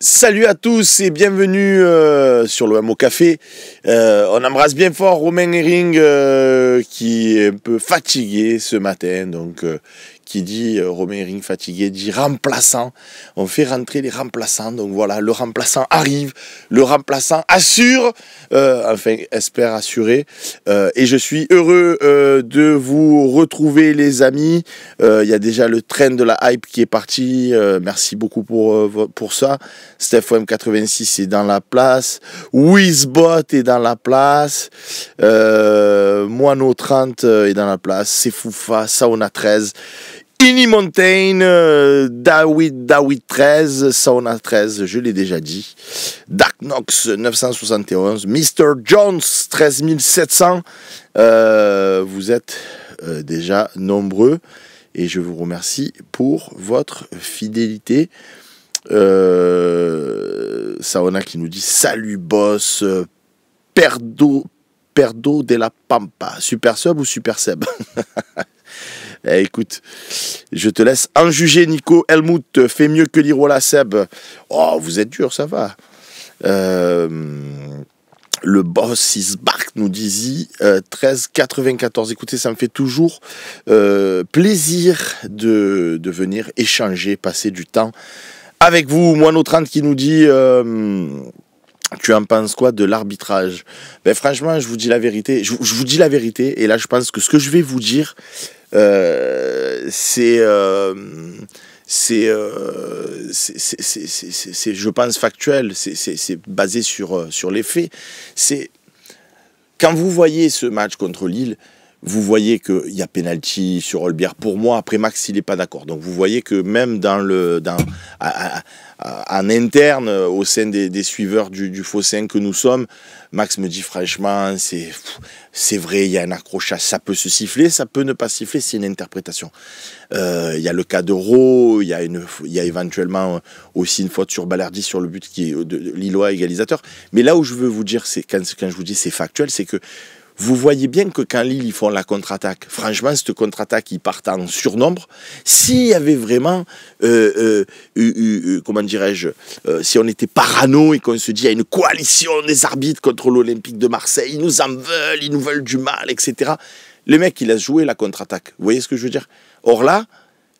Salut à tous et bienvenue sur le MO Café. On embrasse bien fort Romain Herring qui est un peu fatigué ce matin. Donc, qui dit Romain Herring fatigué dit remplaçant. On fait rentrer les remplaçants. Donc voilà, le remplaçant arrive, le remplaçant assure, enfin espère assurer. Et je suis heureux de vous retrouver les amis. Il y a déjà le train de la hype qui est parti. Merci beaucoup pour ça. StephM86 est dans la place. Wizbot est dans la place. Moineau30 est dans la place. Sefoufa, Sauna 13. Ini Mountain, David 13, Sauna 13, je l'ai déjà dit. Dark Knox 971, Mr. Jones 13700. Vous êtes déjà nombreux et je vous remercie pour votre fidélité. Saona qui nous dit salut boss, Perdo de la Pampa, super sub ou super seb? Écoute, je te laisse en juger. Nico Helmut fait mieux que l'Irola Seb. Oh, vous êtes dur, ça va. Le boss is back, nous dit 1394. Écoutez, ça me fait toujours plaisir de venir échanger, passer du temps avec vous. Moineau30 qui nous dit tu en penses quoi de l'arbitrage? Ben franchement, je vous dis la vérité. Je vous dis la vérité. Et là, je pense que ce que je vais vous dire, c'est je pense factuel. C'est basé sur les faits. C'est quand vous voyez ce match contre Lille. Vous voyez qu'il y a pénalty sur Olbière. Pour moi, après Max, il n'est pas d'accord. Donc vous voyez que même en interne, au sein des suiveurs du Fossin que nous sommes, Max me dit franchement, c'est vrai, il y a un accrochage. Ça peut se siffler, ça peut ne pas siffler, c'est une interprétation. Il y a le cas de Rowe, il y a éventuellement aussi une faute sur Balerdi sur le but qui est de Lillois égalisateur. Mais là où je veux vous dire, c'est quand je vous dis c'est factuel, c'est que vous voyez bien que quand Lille ils font la contre-attaque, franchement cette contre-attaque ils partent en surnombre. S'il y avait vraiment, comment dirais-je, si on était parano et qu'on se dit il y a une coalition des arbitres contre l'Olympique de Marseille, ils nous en veulent, ils nous veulent du mal, etc. Le mec il laisse jouer la contre-attaque. Vous voyez ce que je veux dire? Or là,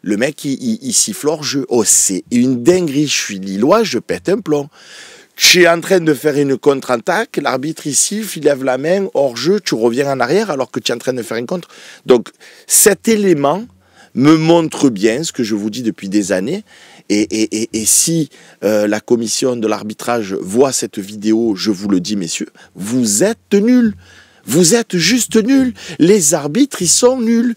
le mec il siffle hors jeu. Oh c'est une dinguerie, je suis lillois, je pète un plomb. Tu es en train de faire une contre-attaque, l'arbitre il siffle, il lève la main, hors jeu, tu reviens en arrière alors que tu es en train de faire une contre. Donc cet élément me montre bien ce que je vous dis depuis des années. Et si la commission de l'arbitrage voit cette vidéo, je vous le dis messieurs, vous êtes nuls. Vous êtes juste nuls. Les arbitres, ils sont nuls.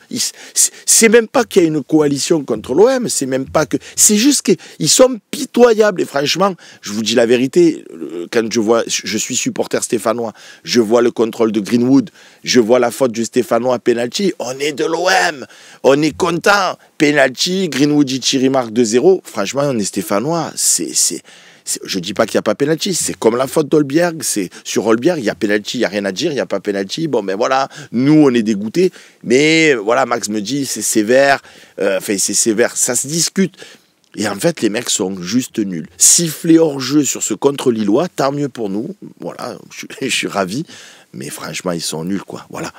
C'est même pas qu'il y a une coalition contre l'OM, c'est même pas que... C'est juste qu'ils sont pitoyables. Et franchement, je vous dis la vérité, quand je suis supporter stéphanois, je vois le contrôle de Greenwood, je vois la faute du Stéphanois à penalty, on est de l'OM, on est content. Penalty, Greenwood, il tire, il marque 2-0. Franchement, on est stéphanois. Je dis pas qu'il n'y a pas pénalty, c'est comme la faute d'Olbjerg, c'est sur Olbjerg, il y a pénalty, il n'y a rien à dire, il n'y a pas pénalty, bon ben voilà, nous on est dégoûtés, mais voilà, Max me dit c'est sévère, c'est sévère, ça se discute. Et en fait, les mecs sont juste nuls. Siffler hors jeu sur ce contre Lillois, tant mieux pour nous, voilà, je suis ravi, mais franchement, ils sont nuls, quoi, voilà.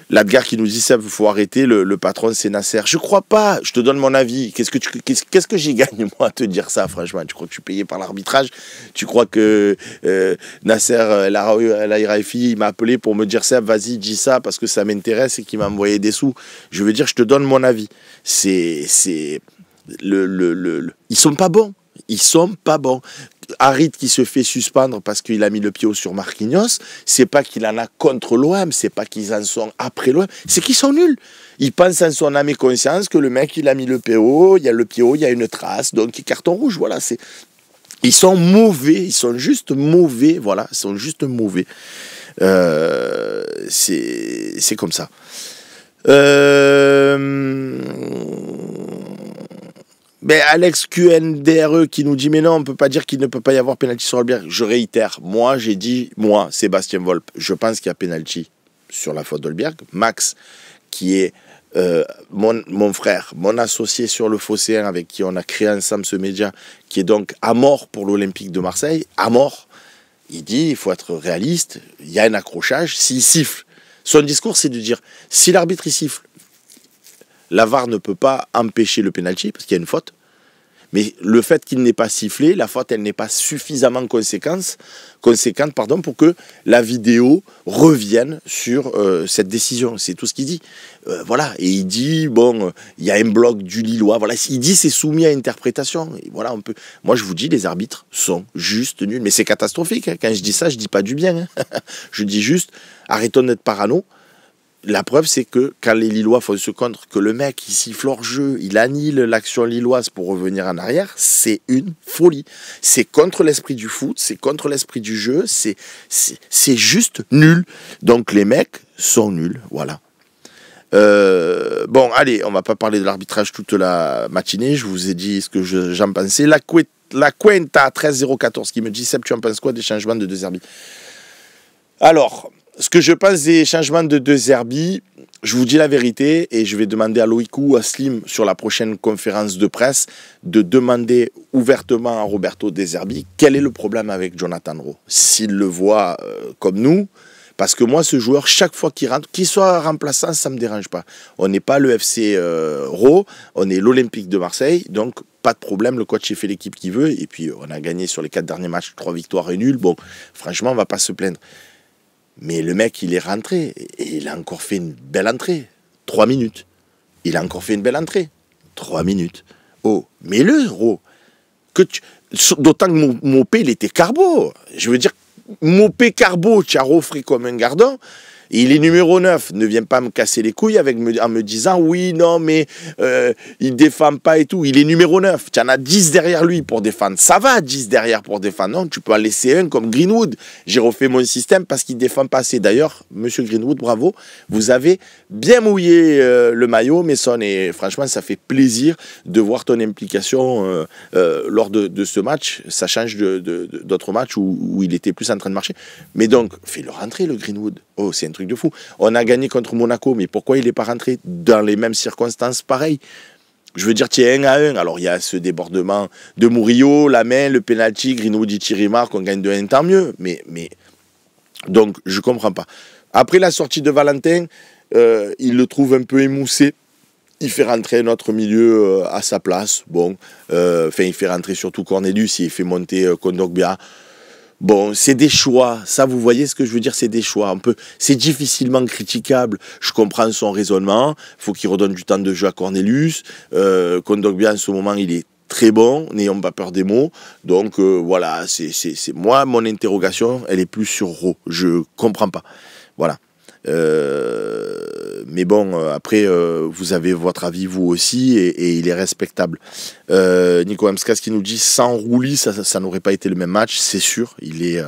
Ladgar qui nous dit ça, il faut arrêter, le patron c'est Nasser. Je crois pas, je te donne mon avis. Qu'est-ce que j'y gagne moi à te dire ça, franchement? Tu crois que je suis payé par l'arbitrage? Tu crois que Nasser, l'Airafi, il m'a appelé pour me dire ça, vas-y, dis ça parce que ça m'intéresse et qu'il m'a envoyé des sous? Je veux dire, je te donne mon avis. Ils sont pas bons. Ils sont pas bons. Harit qui se fait suspendre parce qu'il a mis le pied sur Marquinhos, c'est pas qu'il en a contre l'OM, c'est pas qu'ils en sont après l'OM, c'est qu'ils sont nuls. Il pense en son âme et conscience que le mec il a mis le PO, il y a le PO, il y a une trace, donc il carton rouge, voilà. Ils sont mauvais, ils sont juste mauvais, voilà, ils sont juste mauvais. C'est comme ça. Ben Alex QNDRE qui nous dit mais non, on ne peut pas dire qu'il ne peut pas y avoir pénalty sur Olbjerg. Je réitère, moi j'ai dit, Sébastien Volpe, je pense qu'il y a pénalty sur la faute d'Olbjerg. Max qui est mon frère, mon associé sur le Phocéen avec qui on a créé ensemble ce média, qui est donc à mort pour l'Olympique de Marseille, à mort, il dit il faut être réaliste, il y a un accrochage, s'il siffle. Son discours, c'est de dire, si l'arbitre il siffle, la VAR ne peut pas empêcher le pénalty parce qu'il y a une faute. Mais le fait qu'il n'ait pas sifflé, la faute, elle n'est pas suffisamment conséquente pour que la vidéo revienne sur cette décision. C'est tout ce qu'il dit. Voilà. Et il dit, bon, il y a un bloc du Lillois. Voilà. Il dit c'est soumis à interprétation. Et voilà, on peut... Moi, je vous dis, les arbitres sont juste nuls. Mais c'est catastrophique. Hein. Quand je dis ça, je dis pas du bien. Hein. Je dis juste, arrêtons d'être parano. La preuve, c'est que quand les Lillois font ce contre, que le mec, il siffle hors jeu, il annule l'action lilloise pour revenir en arrière, c'est une folie. C'est contre l'esprit du foot, c'est contre l'esprit du jeu, c'est juste nul. Donc les mecs sont nuls, voilà. Bon, allez, on va pas parler de l'arbitrage toute la matinée, je vous ai dit ce que j'en pensais. La Cuenta 13014 qui me dit, Seb, tu en penses quoi des changements de De Zerbi? Alors... Ce que je pense des changements de De Zerbi, je vous dis la vérité et je vais demander à Loïc ou à Slim sur la prochaine conférence de presse de demander ouvertement à Roberto De Zerbi quel est le problème avec Jonathan Rowe. S'il le voit comme nous, parce que moi ce joueur, chaque fois qu'il rentre, qu'il soit remplaçant, ça ne me dérange pas. On n'est pas le FC Rowe, on est l'Olympique de Marseille, donc pas de problème, le coach a fait l'équipe qu'il veut et puis on a gagné sur les 4 derniers matchs, 3 victoires et nuls. Bon, franchement, on ne va pas se plaindre. Mais le mec, il est rentré et il a encore fait une belle entrée. 3 minutes. Il a encore fait une belle entrée. 3 minutes. Oh, mais le Rowe, d'autant que Mopé, il était carbo. Je veux dire, Mopé carbo, tu as refait comme un gardon. Et il est numéro 9, ne viens pas me casser les couilles en me disant oui, non, mais il défend pas et tout. Il est numéro 9, tu en as 10 derrière lui pour défendre. Ça va, 10 derrière pour défendre. Non, tu peux en laisser un comme Greenwood. J'ai refait mon système parce qu'il défend pas assez. D'ailleurs, monsieur Greenwood, bravo, vous avez bien mouillé le maillot, Mason, et franchement, ça fait plaisir de voir ton implication lors de ce match. Ça change d'autres matchs où il était plus en train de marcher. Mais donc, fais-le rentrer, le Greenwood. Oh, c'est un truc de fou. On a gagné contre Monaco, mais pourquoi il n'est pas rentré dans les mêmes circonstances pareilles? Je veux dire, tu es 1-1. Alors, il y a ce débordement de Murillo, la main, le penalty, Greenwood et Thierry Marc, on gagne de 1, tant mieux. Mais... Donc, je ne comprends pas. Après la sortie de Valentin, il le trouve un peu émoussé. Il fait rentrer notre milieu à sa place. Bon, il fait rentrer surtout Cornelius, il fait monter Kondogbia. Bon, c'est des choix, ça vous voyez ce que je veux dire, c'est des choix. C'est difficilement critiquable, je comprends son raisonnement, il faut qu'il redonne du temps de jeu à Cornelius. Kondogbia en ce moment il est très bon, n'ayons pas peur des mots. Donc voilà, c'est moi, mon interrogation, elle est plus sur Rowe, je comprends pas. Voilà. Mais bon, après, vous avez votre avis vous aussi, et il est respectable. Nico Amskas qui nous dit sans Rouli, ça n'aurait pas été le même match, c'est sûr. Il est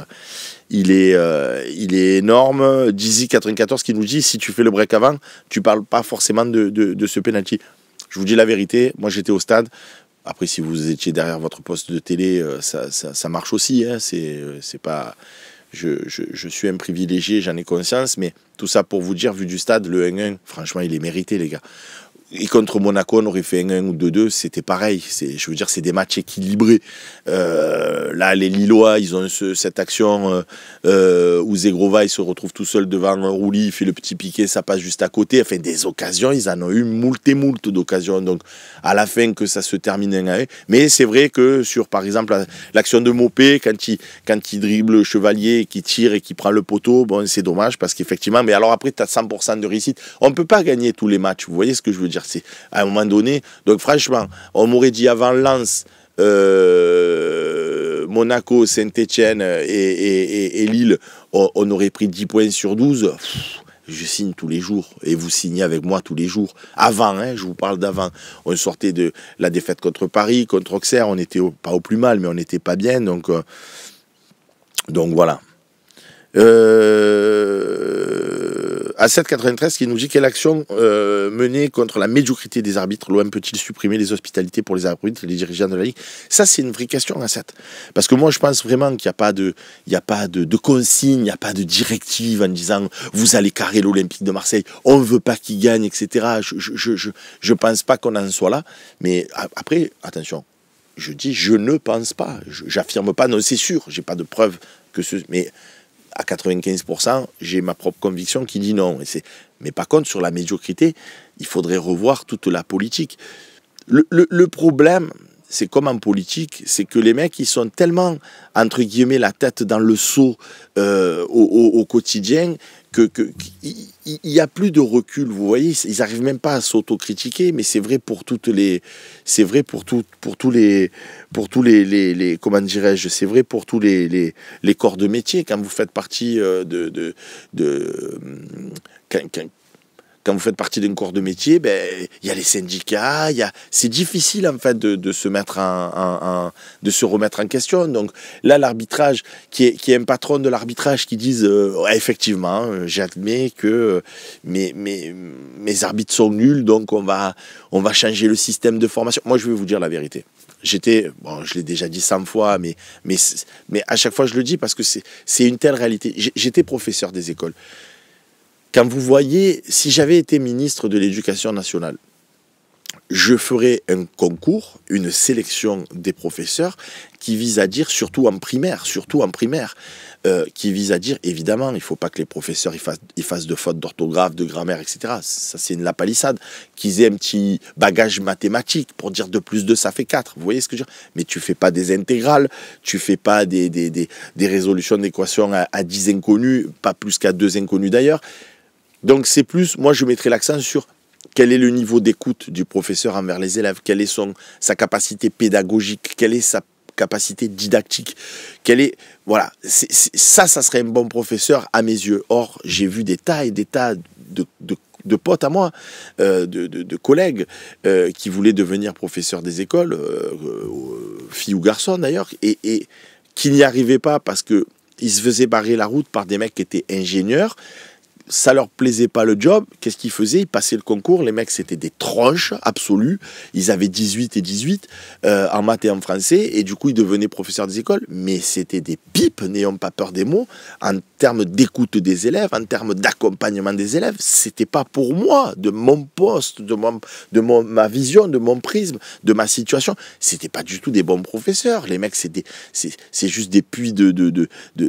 énorme. Dizzy94 qui nous dit si tu fais le break avant, tu parles pas forcément de ce penalty. Je vous dis la vérité, moi j'étais au stade. Après, si vous étiez derrière votre poste de télé, ça marche aussi. Hein, c'est pas. Je suis un privilégié, j'en ai conscience, mais tout ça pour vous dire, vu du stade, le 1-1, franchement, il est mérité, les gars. Et contre Monaco, on aurait fait 1-1 ou 2-2, c'était pareil. Je veux dire, c'est des matchs équilibrés. Là, les Lillois, ils ont cette action où Zegrova, il se retrouve tout seul devant Rouli, il fait le petit piqué, ça passe juste à côté. Enfin, des occasions, ils en ont eu moult et moult d'occasions. Donc, à la fin, que ça se termine 1-1. Mais c'est vrai que sur, par exemple, l'action de Mopé, quand il dribble le Chevalier, qui tire et qui prend le poteau, bon, c'est dommage parce qu'effectivement, mais alors après, tu as 100% de réussite. On ne peut pas gagner tous les matchs. Vous voyez ce que je veux dire? C'est à un moment donné. Donc franchement, on m'aurait dit avant Lens, Monaco, Saint-Etienne et Lille, on aurait pris 10 points sur 12. Je signe tous les jours et vous signez avec moi tous les jours. Avant, hein, je vous parle d'avant. On sortait de la défaite contre Paris, contre Auxerre. On n'était pas au plus mal, mais on n'était pas bien. Donc voilà. à 7,93 qui nous dit quelle action menée contre la médiocrité des arbitres. L'OM peut-il supprimer les hospitalités pour les arbitres et les dirigeants de la Ligue? Ça, c'est une vraie question à 7. Parce que moi, je pense vraiment qu'il n'y a pas de consigne, il n'y a pas de directive en disant vous allez carrer l'Olympique de Marseille, on ne veut pas qu'il gagne, etc. Je pense pas qu'on en soit là. Mais après, attention, je dis je ne pense pas. J'affirme pas, non, c'est sûr, j'ai pas de preuve que ce. Mais à 95%, j'ai ma propre conviction qui dit non. Mais par contre, sur la médiocrité, il faudrait revoir toute la politique. Le problème, c'est comme en politique, c'est que les mecs, ils sont tellement, entre guillemets, la tête dans le seau au quotidien, qu'il n'y a plus de recul, vous voyez, ils n'arrivent même pas à s'autocritiquer, mais c'est vrai pour toutes les, c'est vrai pour tous les, comment dirais-je, c'est vrai pour tous les corps de métier. Quand vous faites partie quand vous faites partie d'un corps de métier, ben il y a les syndicats, c'est difficile en fait de se mettre de se remettre en question. Donc là, l'arbitrage, qui est un patron de l'arbitrage qui dise ouais, effectivement, j'admets que mes arbitres sont nuls, donc on va changer le système de formation. Moi, je vais vous dire la vérité. Bon, je l'ai déjà dit 100 fois, mais à chaque fois je le dis parce que c'est une telle réalité. J'étais professeur des écoles. Quand vous voyez, si j'avais été ministre de l'Éducation nationale, je ferais un concours, une sélection des professeurs qui vise à dire, surtout en primaire, qui vise à dire, évidemment, il ne faut pas que les professeurs ils fassent de fautes d'orthographe, de grammaire, etc. Ça, c'est une lapalissade. Qu'ils aient un petit bagage mathématique pour dire 2 plus 2, ça fait 4. Vous voyez ce que je veux dire? Mais tu ne fais pas des intégrales, tu ne fais pas des résolutions d'équations à 10 inconnus, pas plus qu'à 2 inconnus d'ailleurs. Donc c'est plus, moi je mettrai l'accent sur quel est le niveau d'écoute du professeur envers les élèves, quelle est sa capacité pédagogique, quelle est sa capacité didactique, voilà, ça serait un bon professeur à mes yeux. Or, j'ai vu des tas et des tas de potes à moi, de collègues qui voulaient devenir professeurs des écoles, filles ou garçons d'ailleurs, et qui n'y arrivaient pas parce qu'ils se faisaient barrer la route par des mecs qui étaient ingénieurs. Ça leur plaisait pas le job, qu'est-ce qu'ils faisaient? Ils passaient le concours, les mecs c'était des tronches absolues, ils avaient 18 et 18 en maths et en français, et du coup ils devenaient professeurs des écoles, mais c'était des pipes, n'ayons pas peur des mots, en termes d'écoute des élèves, en termes d'accompagnement des élèves, c'était pas pour moi, de mon poste, ma vision, de mon prisme, de ma situation, c'était pas du tout des bons professeurs, les mecs c'est juste des puits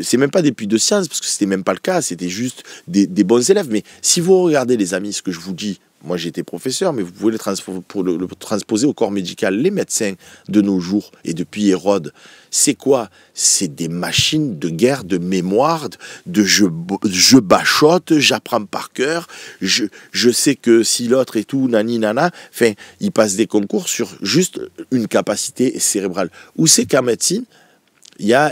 c'est même pas des puits de science, parce que c'était même pas le cas, c'était juste des bons élèves. Mais si vous regardez, les amis, ce que je vous dis, moi j'ai été professeur, mais vous pouvez le transposer au corps médical. Les médecins de nos jours et depuis Hérode, c'est quoi? C'est des machines de guerre, de mémoire, de je bachote, j'apprends par cœur, je sais que si l'autre et tout, nani nana, enfin, ils passent des concours sur juste une capacité cérébrale. Où c'est qu'en médecine, il y a,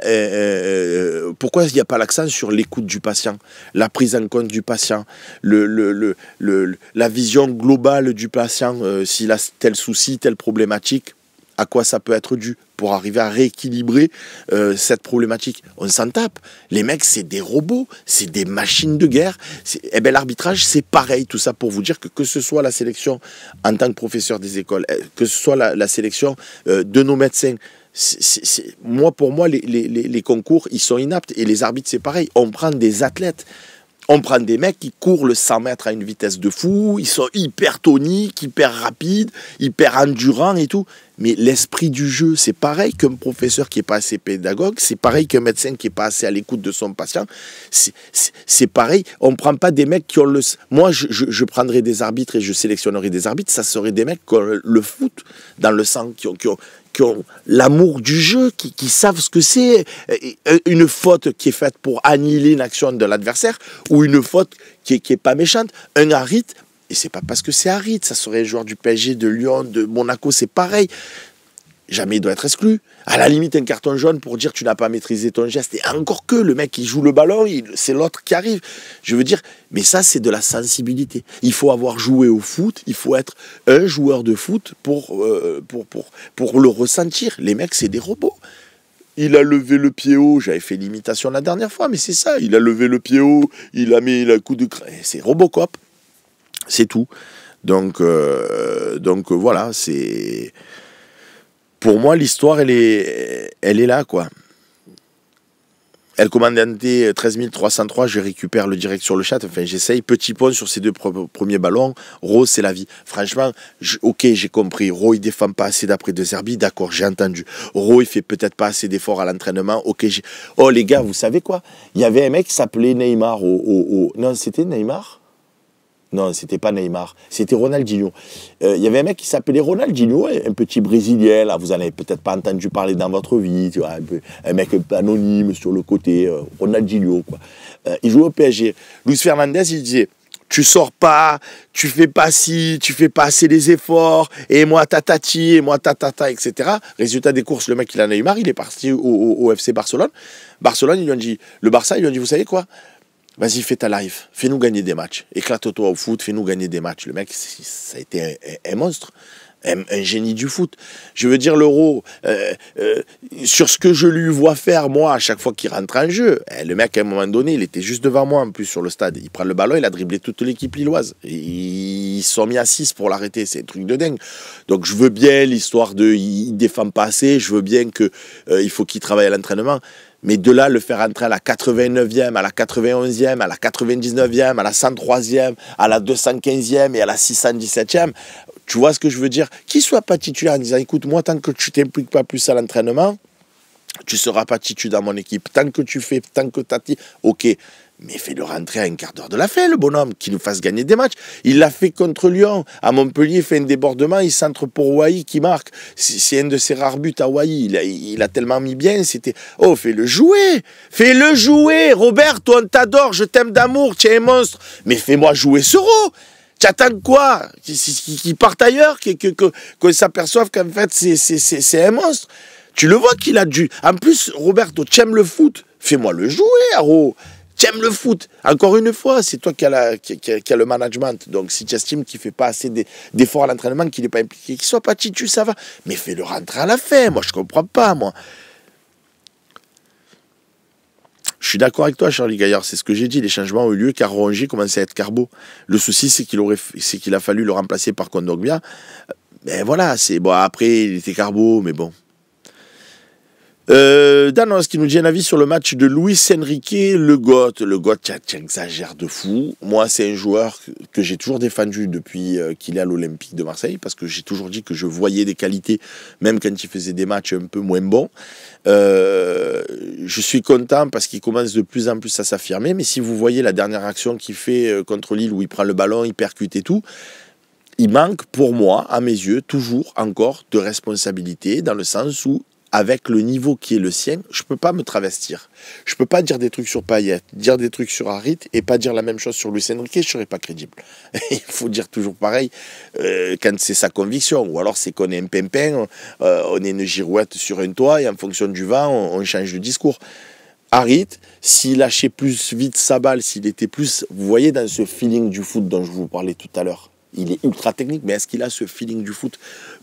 pourquoi il n'y a pas l'accent sur l'écoute du patient, la prise en compte du patient, la vision globale du patient, s'il a tel souci, telle problématique, à quoi ça peut être dû pour arriver à rééquilibrer cette problématique. On s'en tape. Les mecs, c'est des robots, c'est des machines de guerre. Eh ben, l'arbitrage, c'est pareil. Tout ça pour vous dire que ce soit la sélection en tant que professeur des écoles, que ce soit la sélection de nos médecins, pour moi, les concours, ils sont inaptes. Et les arbitres, c'est pareil. On prend des athlètes. On prend des mecs qui courent le 100 mètres à une vitesse de fou. Ils sont hyper toniques, hyper rapides, hyper endurants et tout. Mais l'esprit du jeu, c'est pareil qu'un professeur qui n'est pas assez pédagogue. C'est pareil qu'un médecin qui n'est pas assez à l'écoute de son patient. C'est pareil. On ne prend pas des mecs qui ont le... Moi, je prendrais des arbitres et je sélectionnerais des arbitres. Ça serait des mecs qui ont le foot dans le sang, qui ont l'amour du jeu, qui savent ce que c'est. Une faute qui est faite pour annihiler une action de l'adversaire ou une faute qui est pas méchante. Un arbitre, et c'est pas parce que c'est arbitre, ça serait un joueur du PSG, de Lyon, de Monaco, c'est pareil. Jamais il doit être exclu. À la limite, un carton jaune pour dire tu n'as pas maîtrisé ton geste. Et encore que le mec qui joue le ballon, c'est l'autre qui arrive. Je veux dire, mais ça, c'est de la sensibilité. Il faut avoir joué au foot, il faut être un joueur de foot pour le ressentir. Les mecs, c'est des robots. il a levé le pied haut, j'avais fait l'imitation la dernière fois, mais c'est ça, il a levé le pied haut, il a mis le coup de craie, c'est Robocop, c'est tout. Donc voilà, c'est... Pour moi, l'histoire, elle est là, quoi. El Comandante 13303, je récupère le direct sur le chat, enfin j'essaye, petit pont sur ces deux premiers ballons, Ro c'est la vie. Franchement, ok j'ai compris, Ro il défend pas assez d'après De Zerbi, d'accord j'ai entendu. Ro il fait peut-être pas assez d'efforts à l'entraînement, ok j'ai... Oh les gars, vous savez quoi? Il y avait un mec qui s'appelait Neymar Non c'était Neymar? Non, c'était pas Neymar, c'était Ronaldinho. Il y avait un mec qui s'appelait Ronaldinho, un petit Brésilien, là, vous n'en avez peut-être pas entendu parler dans votre vie, tu vois, un mec un peu anonyme sur le côté, Ronaldinho, quoi. Il jouait au PSG. Luis Fernandez, il disait, tu sors pas, tu fais pas ci, tu fais pas assez les efforts, et moi tatati, et moi tatata, etc. Résultat des courses, le mec, il en a eu marre, il est parti au FC Barcelone. Barcelone, ils lui ont dit, le Barça, ils lui ont dit, vous savez quoi? Vas-y, fais ta life, fais-nous gagner des matchs. Éclate-toi au foot, fais-nous gagner des matchs. Le mec, ça a été un monstre, un génie du foot. Je veux dire, l'Euro, sur ce que je lui vois faire, moi, à chaque fois qu'il rentre en jeu, le mec, à un moment donné, il était juste devant moi, en plus, sur le stade. Il prend le ballon, il a dribblé toute l'équipe lilloise. Ils se sont mis à 6 pour l'arrêter, c'est un truc de dingue. Donc, je veux bien l'histoire de il ne défend pas assez, je veux bien qu'il faut qu'il travaille à l'entraînement. Mais de là, le faire entrer à la 89e, à la 91e, à la 99e, à la 103e, à la 215e et à la 617e, tu vois ce que je veux dire? Qu'il soit pas titulaire en disant, écoute, moi, tant que tu t'impliques pas plus à l'entraînement, tu seras pas titulaire dans mon équipe. Tant que tu fais, tant que tu as dit, ok. Mais fais-le rentrer à un quart d'heure de la fin, le bonhomme, qui nous fasse gagner des matchs. Il l'a fait contre Lyon. À Montpellier, il fait un débordement, il centre pour Wai qui marque. C'est un de ses rares buts à Wai. Il a tellement mis bien, c'était... Oh, fais-le jouer! Fais-le jouer! Roberto, on t'adore, je t'aime d'amour, tu es un monstre. Mais fais-moi jouer ce Ro! Tu attends quoi? Qu'il parte ailleurs? Qu'on s'aperçoive qu'en fait, c'est un monstre. Tu le vois qu'il a dû... En plus, Roberto, tu aimes le foot. Fais-moi le jouer, Ro! Tu aimes le foot. Encore une fois, c'est toi qui as le management. Donc, si tu estimes qu'il ne fait pas assez d'efforts à l'entraînement, qu'il n'est pas impliqué, qu'il ne soit pas titu, ça va. Mais fais-le rentrer à la fin. Moi, je ne comprends pas, moi. Je suis d'accord avec toi, Charlie Gaillard. C'est ce que j'ai dit. Les changements ont eu lieu car Rongier commençait à être carbo. Le souci, c'est qu'il a fallu le remplacer par Kondogbia. Mais voilà, c'est bon. Après, il était carbo, mais bon. Danos qui nous dit un avis sur le match de Luis Enrique, le GOAT. Le GOAT, tu exagères de fou. Moi, c'est un joueur que j'ai toujours défendu depuis qu'il est à l'Olympique de Marseille, parce que j'ai toujours dit que je voyais des qualités, même quand il faisait des matchs un peu moins bons. Je suis content parce qu'il commence de plus en plus à s'affirmer, mais si vous voyez la dernière action qu'il fait contre Lille, où il prend le ballon, il percute et tout, il manque pour moi, à mes yeux, toujours encore de responsabilité, dans le sens où avec le niveau qui est le sien, je ne peux pas me travestir. Je ne peux pas dire des trucs sur Payet, dire des trucs sur Harit et pas dire la même chose sur Luis Enrique, je ne serais pas crédible. Il faut dire toujours pareil quand c'est sa conviction. Ou alors c'est qu'on est un pimpin, on est une girouette sur un toit et en fonction du vent, on change de discours. Harit, s'il lâchait plus vite sa balle, s'il était plus... Vous voyez dans ce feeling du foot dont je vous parlais tout à l'heure, il est ultra technique, mais est-ce qu'il a ce feeling du foot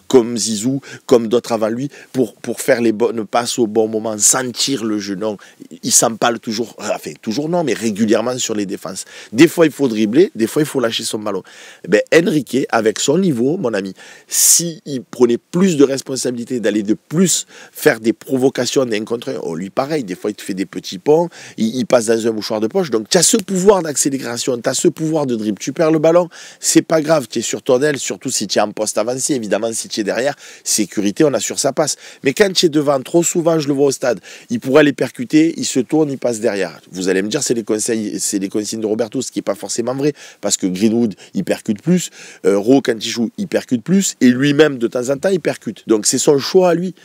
comme Zizou, comme d'autres avant lui, pour faire les bonnes passes au bon moment, sentir le jeu? Non, il s'empale toujours, enfin toujours non, mais régulièrement sur les défenses. Des fois il faut dribbler, des fois il faut lâcher son ballon. Ben, Enrique, avec son niveau, mon ami, s'il prenait plus de responsabilité, d'aller de plus faire des provocations d'un contre un, oh, lui pareil, des fois il te fait des petits ponts, il passe dans un mouchoir de poche, donc tu as ce pouvoir d'accélération, tu as ce pouvoir de dribble, tu perds le ballon, c'est pas grave, tu es sur ton aile, surtout si tu es en poste avancé, évidemment si tu es derrière, sécurité, on assure sa passe. Mais quand tu es devant, trop souvent, je le vois au stade, il pourrait les percuter, il se tourne, il passe derrière. Vous allez me dire, c'est les consignes de Roberto, ce qui n'est pas forcément vrai, parce que Greenwood, il percute plus, Ro, quand il joue, il percute plus, et lui-même, de temps en temps, il percute. Donc, c'est son choix à lui.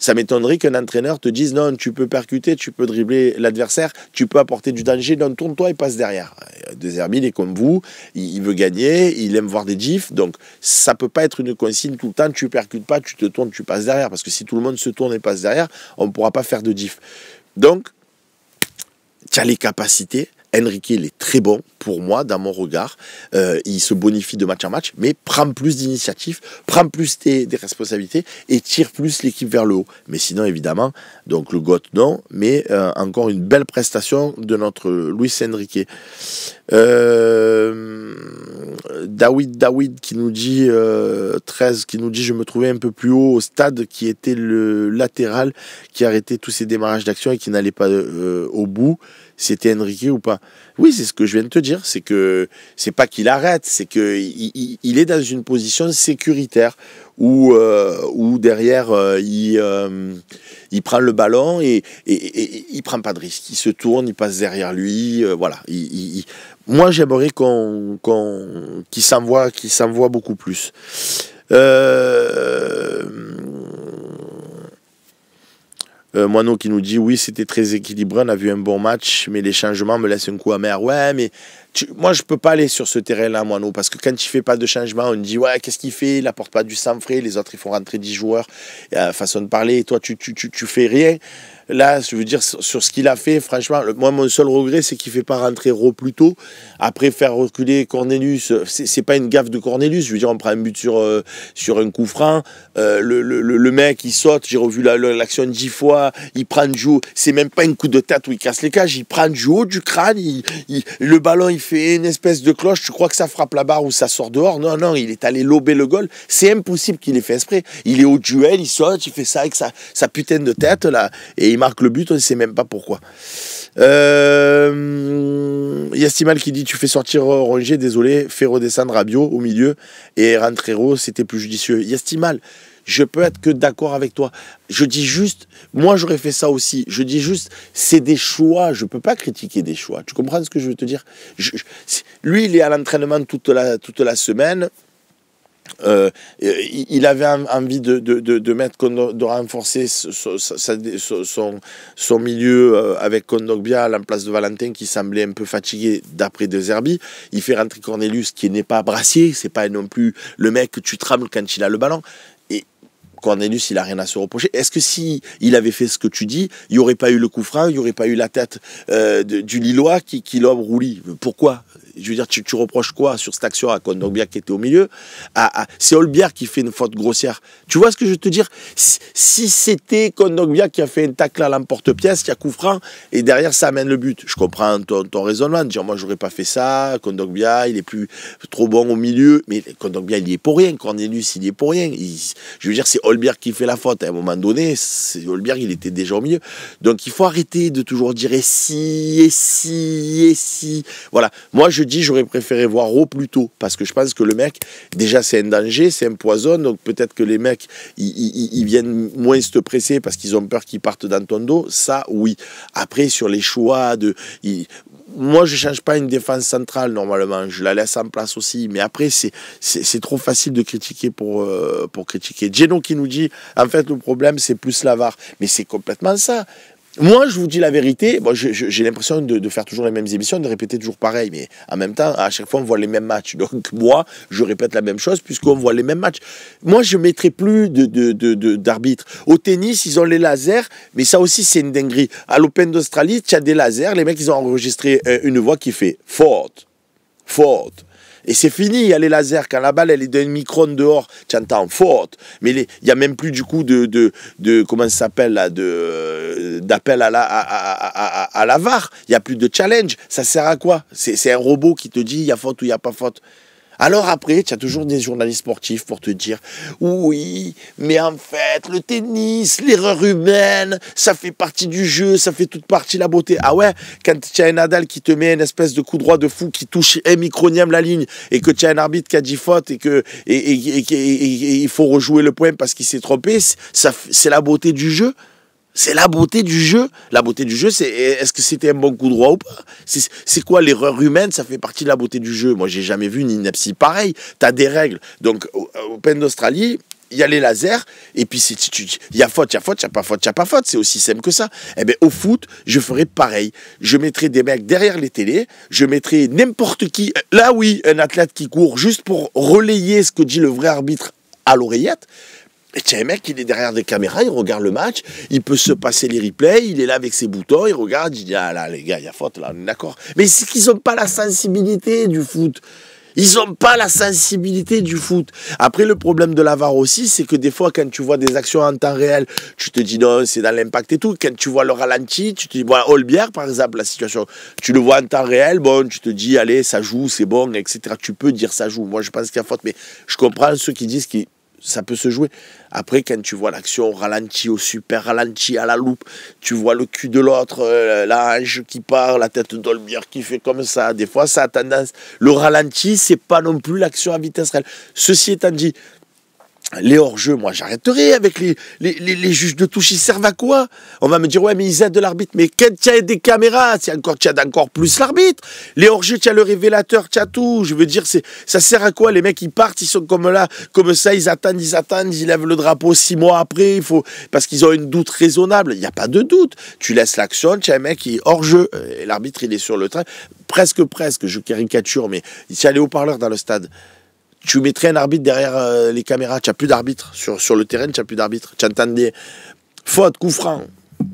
Ça m'étonnerait qu'un entraîneur te dise non, tu peux percuter, tu peux dribbler l'adversaire, tu peux apporter du danger, non, tourne-toi et passe derrière. De Zerbi, il est comme vous, il veut gagner, il aime voir des gifs, donc ça peut pas être une consigne tout le temps, tu percutes pas, tu te tournes, tu passes derrière, parce que si tout le monde se tourne et passe derrière, on ne pourra pas faire de gifs. Donc, tu as les capacités, Enrique, il est très bon, pour moi, dans mon regard. Il se bonifie de match en match, mais prend plus d'initiative, prend plus des responsabilités et tire plus l'équipe vers le haut. Mais sinon, évidemment, donc le GOAT, non, mais encore une belle prestation de notre Luis Enrique. David qui nous dit 13, qui nous dit: je me trouvais un peu plus haut au stade, qui était le latéral qui arrêtait tous ses démarrages d'action et qui n'allait pas au bout. C'était Enrique ou pas? Oui, c'est ce que je viens de te dire. C'est que c'est pas qu'il arrête, c'est que il est dans une position sécuritaire où derrière il prend le ballon et il prend pas de risque. Il se tourne, il passe derrière lui. Voilà. Moi, j'aimerais qu'il s'envoie beaucoup plus. Moineau qui nous dit: oui, c'était très équilibré, on a vu un bon match, mais les changements me laissent un coup amer. Ouais, mais moi je peux pas aller sur ce terrain-là, Moineau, parce que quand il fait pas de changement, on dit: ouais, qu'est-ce qu'il fait? Il apporte pas du sang frais, les autres ils font rentrer 10 joueurs, façon de parler, et toi tu fais rien. Là, je veux dire, sur ce qu'il a fait, franchement, moi, mon seul regret, c'est qu'il ne fait pas rentrer Raw plus tôt. Après, faire reculer Cornelius, c'est pas une gaffe de Cornelius. Je veux dire, on prend un but sur un coup franc. Le mec, il saute. J'ai revu l'action 10 fois. Il prend du haut. C'est même pas un coup de tête où il casse les cages. Il prend du haut du crâne. Le ballon, il fait une espèce de cloche. Tu crois que ça frappe la barre ou ça sort dehors? Non, non, il est allé lober le goal. C'est impossible qu'il ait fait exprès. Il est au duel, il saute, il fait ça avec sa putain de tête, là. Et il marque le but, on ne sait même pas pourquoi. Yastimal qui dit: tu fais sortir Rongier, désolé, fais redescendre Rabiot au milieu et rentrer Rabiot, c'était plus judicieux. Yastimal, je peux être que d'accord avec toi. Je dis juste, moi j'aurais fait ça aussi. Je dis juste, c'est des choix. Je ne peux pas critiquer des choix. Tu comprends ce que je veux te dire? Lui, il est à l'entraînement toute la semaine. Il avait envie de renforcer son milieu avec Kondogbia à la place de Valentin, qui semblait un peu fatigué d'après De Zerbi. Il fait rentrer Cornelius, qui n'est pas brassier, c'est pas non plus le mec que tu trembles quand il a le ballon. Et Cornelius, il n'a rien à se reprocher. Est-ce que si il avait fait ce que tu dis, il n'y aurait pas eu le coup franc, il n'y aurait pas eu la tête du Lillois qui lobe Rouli? Pourquoi? Je veux dire, tu reproches quoi sur cette action à Kondogbia qui était au milieu? C'est Olbière qui fait une faute grossière. Tu vois ce que je veux te dire? Si c'était Kondogbia qui a fait un tacle à l'emporte-pièce, qui a coup franc, et derrière ça amène le but, je comprends ton raisonnement, de dire: moi j'aurais pas fait ça, Kondogbia il est plus trop bon au milieu, mais Kondogbia il y est pour rien, Cornelius il y est pour rien. Je veux dire, c'est Olbière qui fait la faute. À un moment donné, Olbière il était déjà au milieu. Donc il faut arrêter de toujours dire et si. Voilà. Moi je dis, j'aurais préféré voir Raw plus tôt, parce que je pense que le mec, déjà c'est un danger, c'est un poison, donc peut-être que les mecs ils viennent moins se presser parce qu'ils ont peur qu'ils partent dans ton dos. Ça oui. Après, sur les choix moi je change pas une défense centrale normalement, je la laisse en place aussi, mais après c'est trop facile de critiquer pour critiquer. Geno qui nous dit: en fait le problème c'est plus la VAR, mais c'est complètement ça. Moi, je vous dis la vérité, bon, j'ai l'impression de faire toujours les mêmes émissions, de répéter toujours pareil, mais en même temps, à chaque fois, on voit les mêmes matchs. Donc, moi, je répète la même chose puisqu'on voit les mêmes matchs. Moi, je ne mettrai plus d'arbitre. Au tennis, ils ont les lasers, mais ça aussi, c'est une dinguerie. À l'Open d'Australie, tu as des lasers, les mecs, ils ont enregistré une voix qui fait faute. Et c'est fini, il y a les lasers. Quand la balle elle est d'un micron dehors, tu entends faute. Mais il n'y a même plus du coup de comment ça s'appelle là, d'appel à la VAR. Il n'y a plus de challenge. Ça sert à quoi? C'est un robot qui te dit il y a faute ou il n'y a pas faute. Alors après, tu as toujours des journalistes sportifs pour te dire: oui, mais en fait, le tennis, l'erreur humaine, ça fait partie du jeu, ça fait toute partie de la beauté. Ah ouais, quand tu as un Nadal qui te met une espèce de coup droit de fou qui touche un micronième la ligne, et que tu as un arbitre qui a dit faute, et il faut rejouer le point parce qu'il s'est trompé, c'est la beauté du jeu. C'est la beauté du jeu. La beauté du jeu, c'est est-ce que c'était un bon coup droit ou pas? C'est quoi l'erreur humaine? Ça fait partie de la beauté du jeu. Moi, j'ai jamais vu une ineptie pareille. Tu as des règles. Donc, au Open d'Australie, il y a les lasers, et puis il y a faute, il n'y a pas faute, il n'y a pas faute. C'est aussi simple que ça. Eh bien, au foot, je ferais pareil. Je mettrais des mecs derrière les télés, je mettrais n'importe qui. Là, oui, un athlète qui court juste pour relayer ce que dit le vrai arbitre à l'oreillette. Et tiens, un mec, il est derrière des caméras, il regarde le match, il peut se passer les replays, il est là avec ses boutons, il regarde, il dit, ah là, les gars, il y a faute, là, on est d'accord. Mais c'est qu'ils n'ont pas la sensibilité du foot. Ils n'ont pas la sensibilité du foot. Après, le problème de la VAR aussi, c'est que des fois, quand tu vois des actions en temps réel, tu te dis non, c'est dans l'impact et tout. Quand tu vois le ralenti, tu te dis, voilà, Olbière, par exemple, la situation, tu le vois en temps réel, bon, tu te dis, allez, ça joue, c'est bon, etc. Tu peux dire ça joue. Moi, je pense qu'il y a faute, mais je comprends ceux qui disent que ça peut se jouer. Après, quand tu vois l'action au ralenti, au super ralenti, à la loupe, tu vois le cul de l'autre, la hanche qui part, la tête d'Olbière qui fait comme ça. Des fois, ça a tendance. Le ralenti, c'est pas non plus l'action à vitesse réelle. Ceci étant dit, les hors-jeux, moi j'arrêterai avec les juges de touche, ils servent à quoi? On va me dire, ouais, mais ils aident l'arbitre. Mais quand tu as des caméras, tu as encore plus l'arbitre. Les hors-jeux, tu as le révélateur, tu as tout. Je veux dire, ça sert à quoi? Les mecs, ils partent, ils sont comme là, comme ça, ils attendent, ils lèvent le drapeau 6 mois après, parce qu'ils ont une doute raisonnable. Il n'y a pas de doute. Tu laisses l'action, tu as un mec qui est hors-jeu. Et l'arbitre, il est sur le train. Presque, je caricature, mais tu as les haut-parleurs dans le stade. Tu mettrais un arbitre derrière les caméras, tu n'as plus d'arbitre. Sur le terrain, tu n'as plus d'arbitre. Tu entends des fautes, coups francs.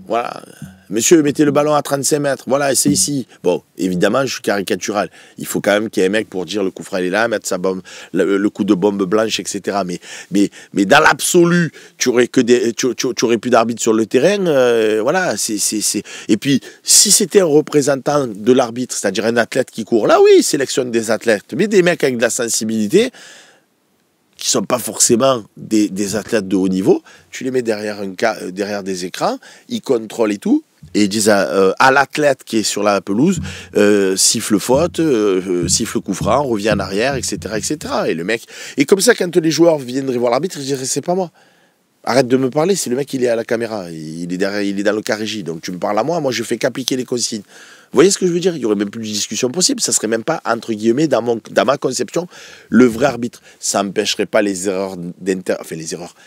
Voilà. Monsieur, mettez le ballon à 35 mètres. Voilà, c'est ici. Bon, évidemment, je suis caricatural. Il faut quand même qu'il y ait un mec pour dire le coup franc est là, mettre sa bombe, le coup de bombe blanche, etc. Mais dans l'absolu, tu aurais plus d'arbitre sur le terrain. Voilà. Et puis, si c'était un représentant de l'arbitre, c'est-à-dire un athlète qui court, là, oui, sélectionne des athlètes. Mais des mecs avec de la sensibilité, qui ne sont pas forcément des athlètes de haut niveau, tu les mets derrière des écrans, ils contrôlent et tout, et ils disent à l'athlète qui est sur la pelouse, siffle faute, siffle coup franc, revient en arrière, etc., etc. Et le mec, et comme ça, quand les joueurs viendraient voir l'arbitre, ils diraient, c'est pas moi. Arrête de me parler, c'est le mec, il est à la caméra, il est derrière, il est dans le cas régie, donc tu me parles à moi je fais qu'appliquer les consignes. Vous voyez ce que je veux dire? Il n'y aurait même plus de discussion possible, ça serait même pas, entre guillemets, dans ma conception, le vrai arbitre. Ça n'empêcherait pas les erreurs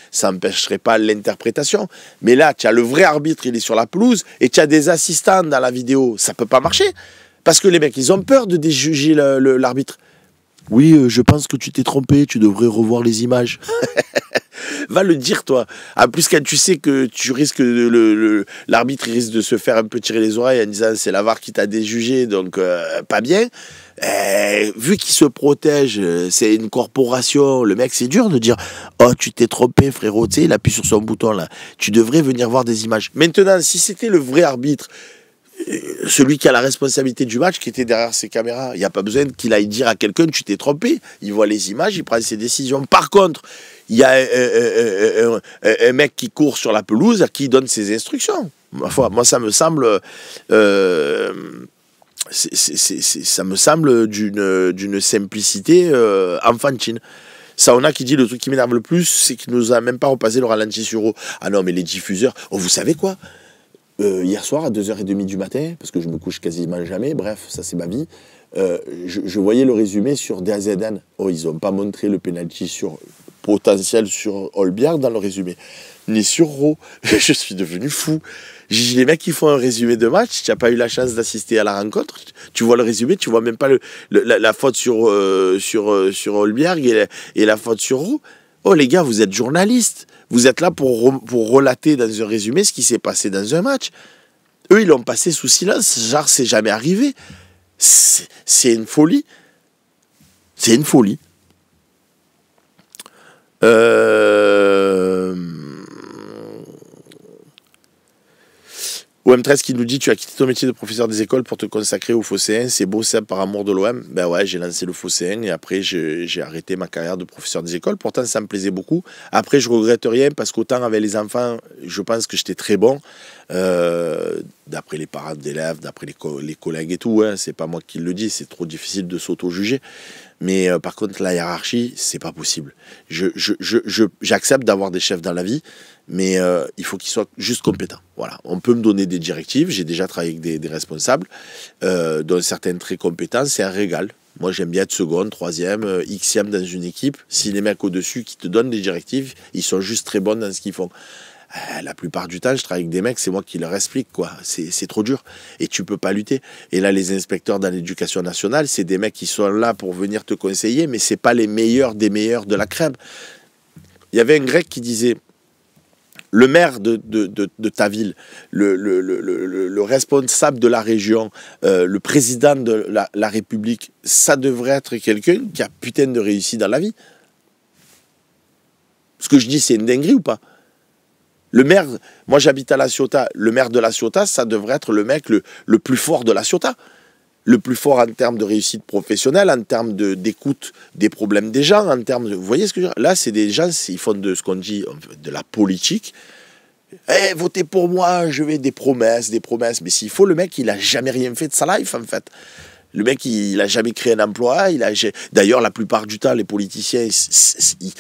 ça n'empêcherait pas l'interprétation. Mais là, tu as le vrai arbitre, il est sur la pelouse, et tu as des assistants dans la vidéo, ça peut pas marcher. Parce que les mecs, ils ont peur de déjuger l'arbitre. Oui, je pense que tu t'es trompé, tu devrais revoir les images. Va le dire, toi. En plus, quand tu sais que tu risques l'arbitre risque de se faire un peu tirer les oreilles en disant c'est la VAR qui t'a déjugé, donc pas bien. Vu qu'il se protège, c'est une corporation, le mec, c'est dur de dire oh, tu t'es trompé, frérot, tu sais, il appuie sur son bouton là. Tu devrais venir voir des images. Maintenant, si c'était le vrai arbitre, celui qui a la responsabilité du match, qui était derrière ses caméras, il n'y a pas besoin qu'il aille dire à quelqu'un tu t'es trompé. Il voit les images, il prend ses décisions. Par contre, il y a un mec qui court sur la pelouse à qui il donne ses instructions. Moi, ça me semble ça me semble d'une simplicité enfantine. Ça, on a qui dit le truc qui m'énerve le plus, c'est qu'il nous a même pas repassé le ralenti sur eau. Ah non, mais les diffuseurs, oh, vous savez quoi? Hier soir, à 2h30 du matin, parce que je me couche quasiment jamais, bref, ça c'est ma vie, je voyais le résumé sur DAZN. Oh, ils n'ont pas montré le penalty potentiel sur Olbière dans le résumé, ni sur Rowe. Je suis devenu fou. Les mecs qui font un résumé de match, tu n'as pas eu la chance d'assister à la rencontre, tu vois le résumé, tu vois même pas la faute sur Olbière et la faute sur Rowe. Oh les gars, vous êtes journalistes. Vous êtes là pour relater dans un résumé ce qui s'est passé dans un match. Eux, ils l'ont passé sous silence. Genre, c'est jamais arrivé. C'est une folie. C'est une folie. OM13 qui nous dit tu as quitté ton métier de professeur des écoles pour te consacrer au Phocéen, c'est beau ça par amour de l'OM. Ben ouais, j'ai lancé le Phocéen et après j'ai arrêté ma carrière de professeur des écoles. Pourtant ça me plaisait beaucoup. Après je regrette rien parce qu'autant avec les enfants, je pense que j'étais très bon. D'après les parents d'élèves, d'après les collègues et tout, hein, c'est pas moi qui le dis, c'est trop difficile de s'auto-juger. Mais par contre la hiérarchie, c'est pas possible. J'accepte d'avoir des chefs dans la vie, mais il faut qu'ils soient juste compétents. Voilà. On peut me donner des directives, j'ai déjà travaillé avec des responsables, dont certains très compétents, c'est un régal. Moi j'aime bien être seconde, troisième, xème dans une équipe. Si les mecs au-dessus qui te donnent des directives, ils sont juste très bons dans ce qu'ils font. La plupart du temps, je travaille avec des mecs, c'est moi qui leur explique, quoi. C'est trop dur. Et tu peux pas lutter. Et là, les inspecteurs dans l'éducation nationale, c'est des mecs qui sont là pour venir te conseiller, mais c'est pas les meilleurs des meilleurs de la crème. il y avait un grec qui disait, le maire de ta ville, le responsable de la région, le président de la République, ça devrait être quelqu'un qui a putain de réussi dans la vie. Ce que je dis, c'est une dinguerie ou pas? Le maire, moi j'habite à La Ciotat, le maire de La Ciotat, ça devrait être le mec le plus fort de La Ciotat. Le plus fort en termes de réussite professionnelle, en termes d'écoute des problèmes des gens, en termes de... Vous voyez ce que je veux dire? Là, c'est des gens, ils font de ce qu'on dit, de la politique. Eh, votez pour moi, je vais des promesses. Mais s'il faut, le mec, il n'a jamais rien fait de sa life, en fait. Le mec, il n'a jamais créé un emploi. D'ailleurs, la plupart du temps, les politiciens,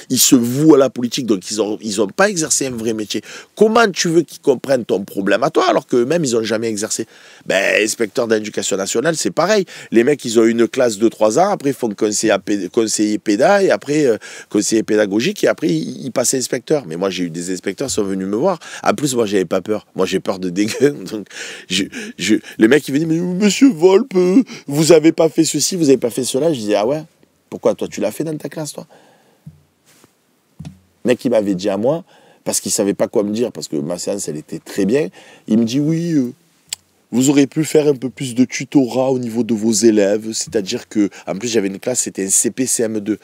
ils se vouent à la politique, donc ils ont pas exercé un vrai métier. Comment tu veux qu'ils comprennent ton problème à toi, alors qu'eux-mêmes, ils n'ont jamais exercé? Ben, inspecteur d'éducation nationale, c'est pareil. Les mecs, ils ont une classe de 3 ans, après, ils font conseiller péda, et après, conseiller pédagogique, et après, ils passent inspecteur. Mais moi, j'ai eu des inspecteurs qui sont venus me voir. En plus, moi, j'avais pas peur. Moi, j'ai peur de dégueu. Donc, le mec, il me dit, mais monsieur Volpe, vous avez pas fait ceci, vous avez pas fait cela. Je disais, ah ouais, pourquoi toi tu l'as fait dans ta classe, toi? Le mec, il m'avait dit à moi, parce qu'il savait pas quoi me dire, parce que ma séance, elle était très bien. Il me dit, oui, vous aurez pu faire un peu plus de tutorat au niveau de vos élèves. C'est-à-dire que, en plus, j'avais une classe, c'était un CP-CM2.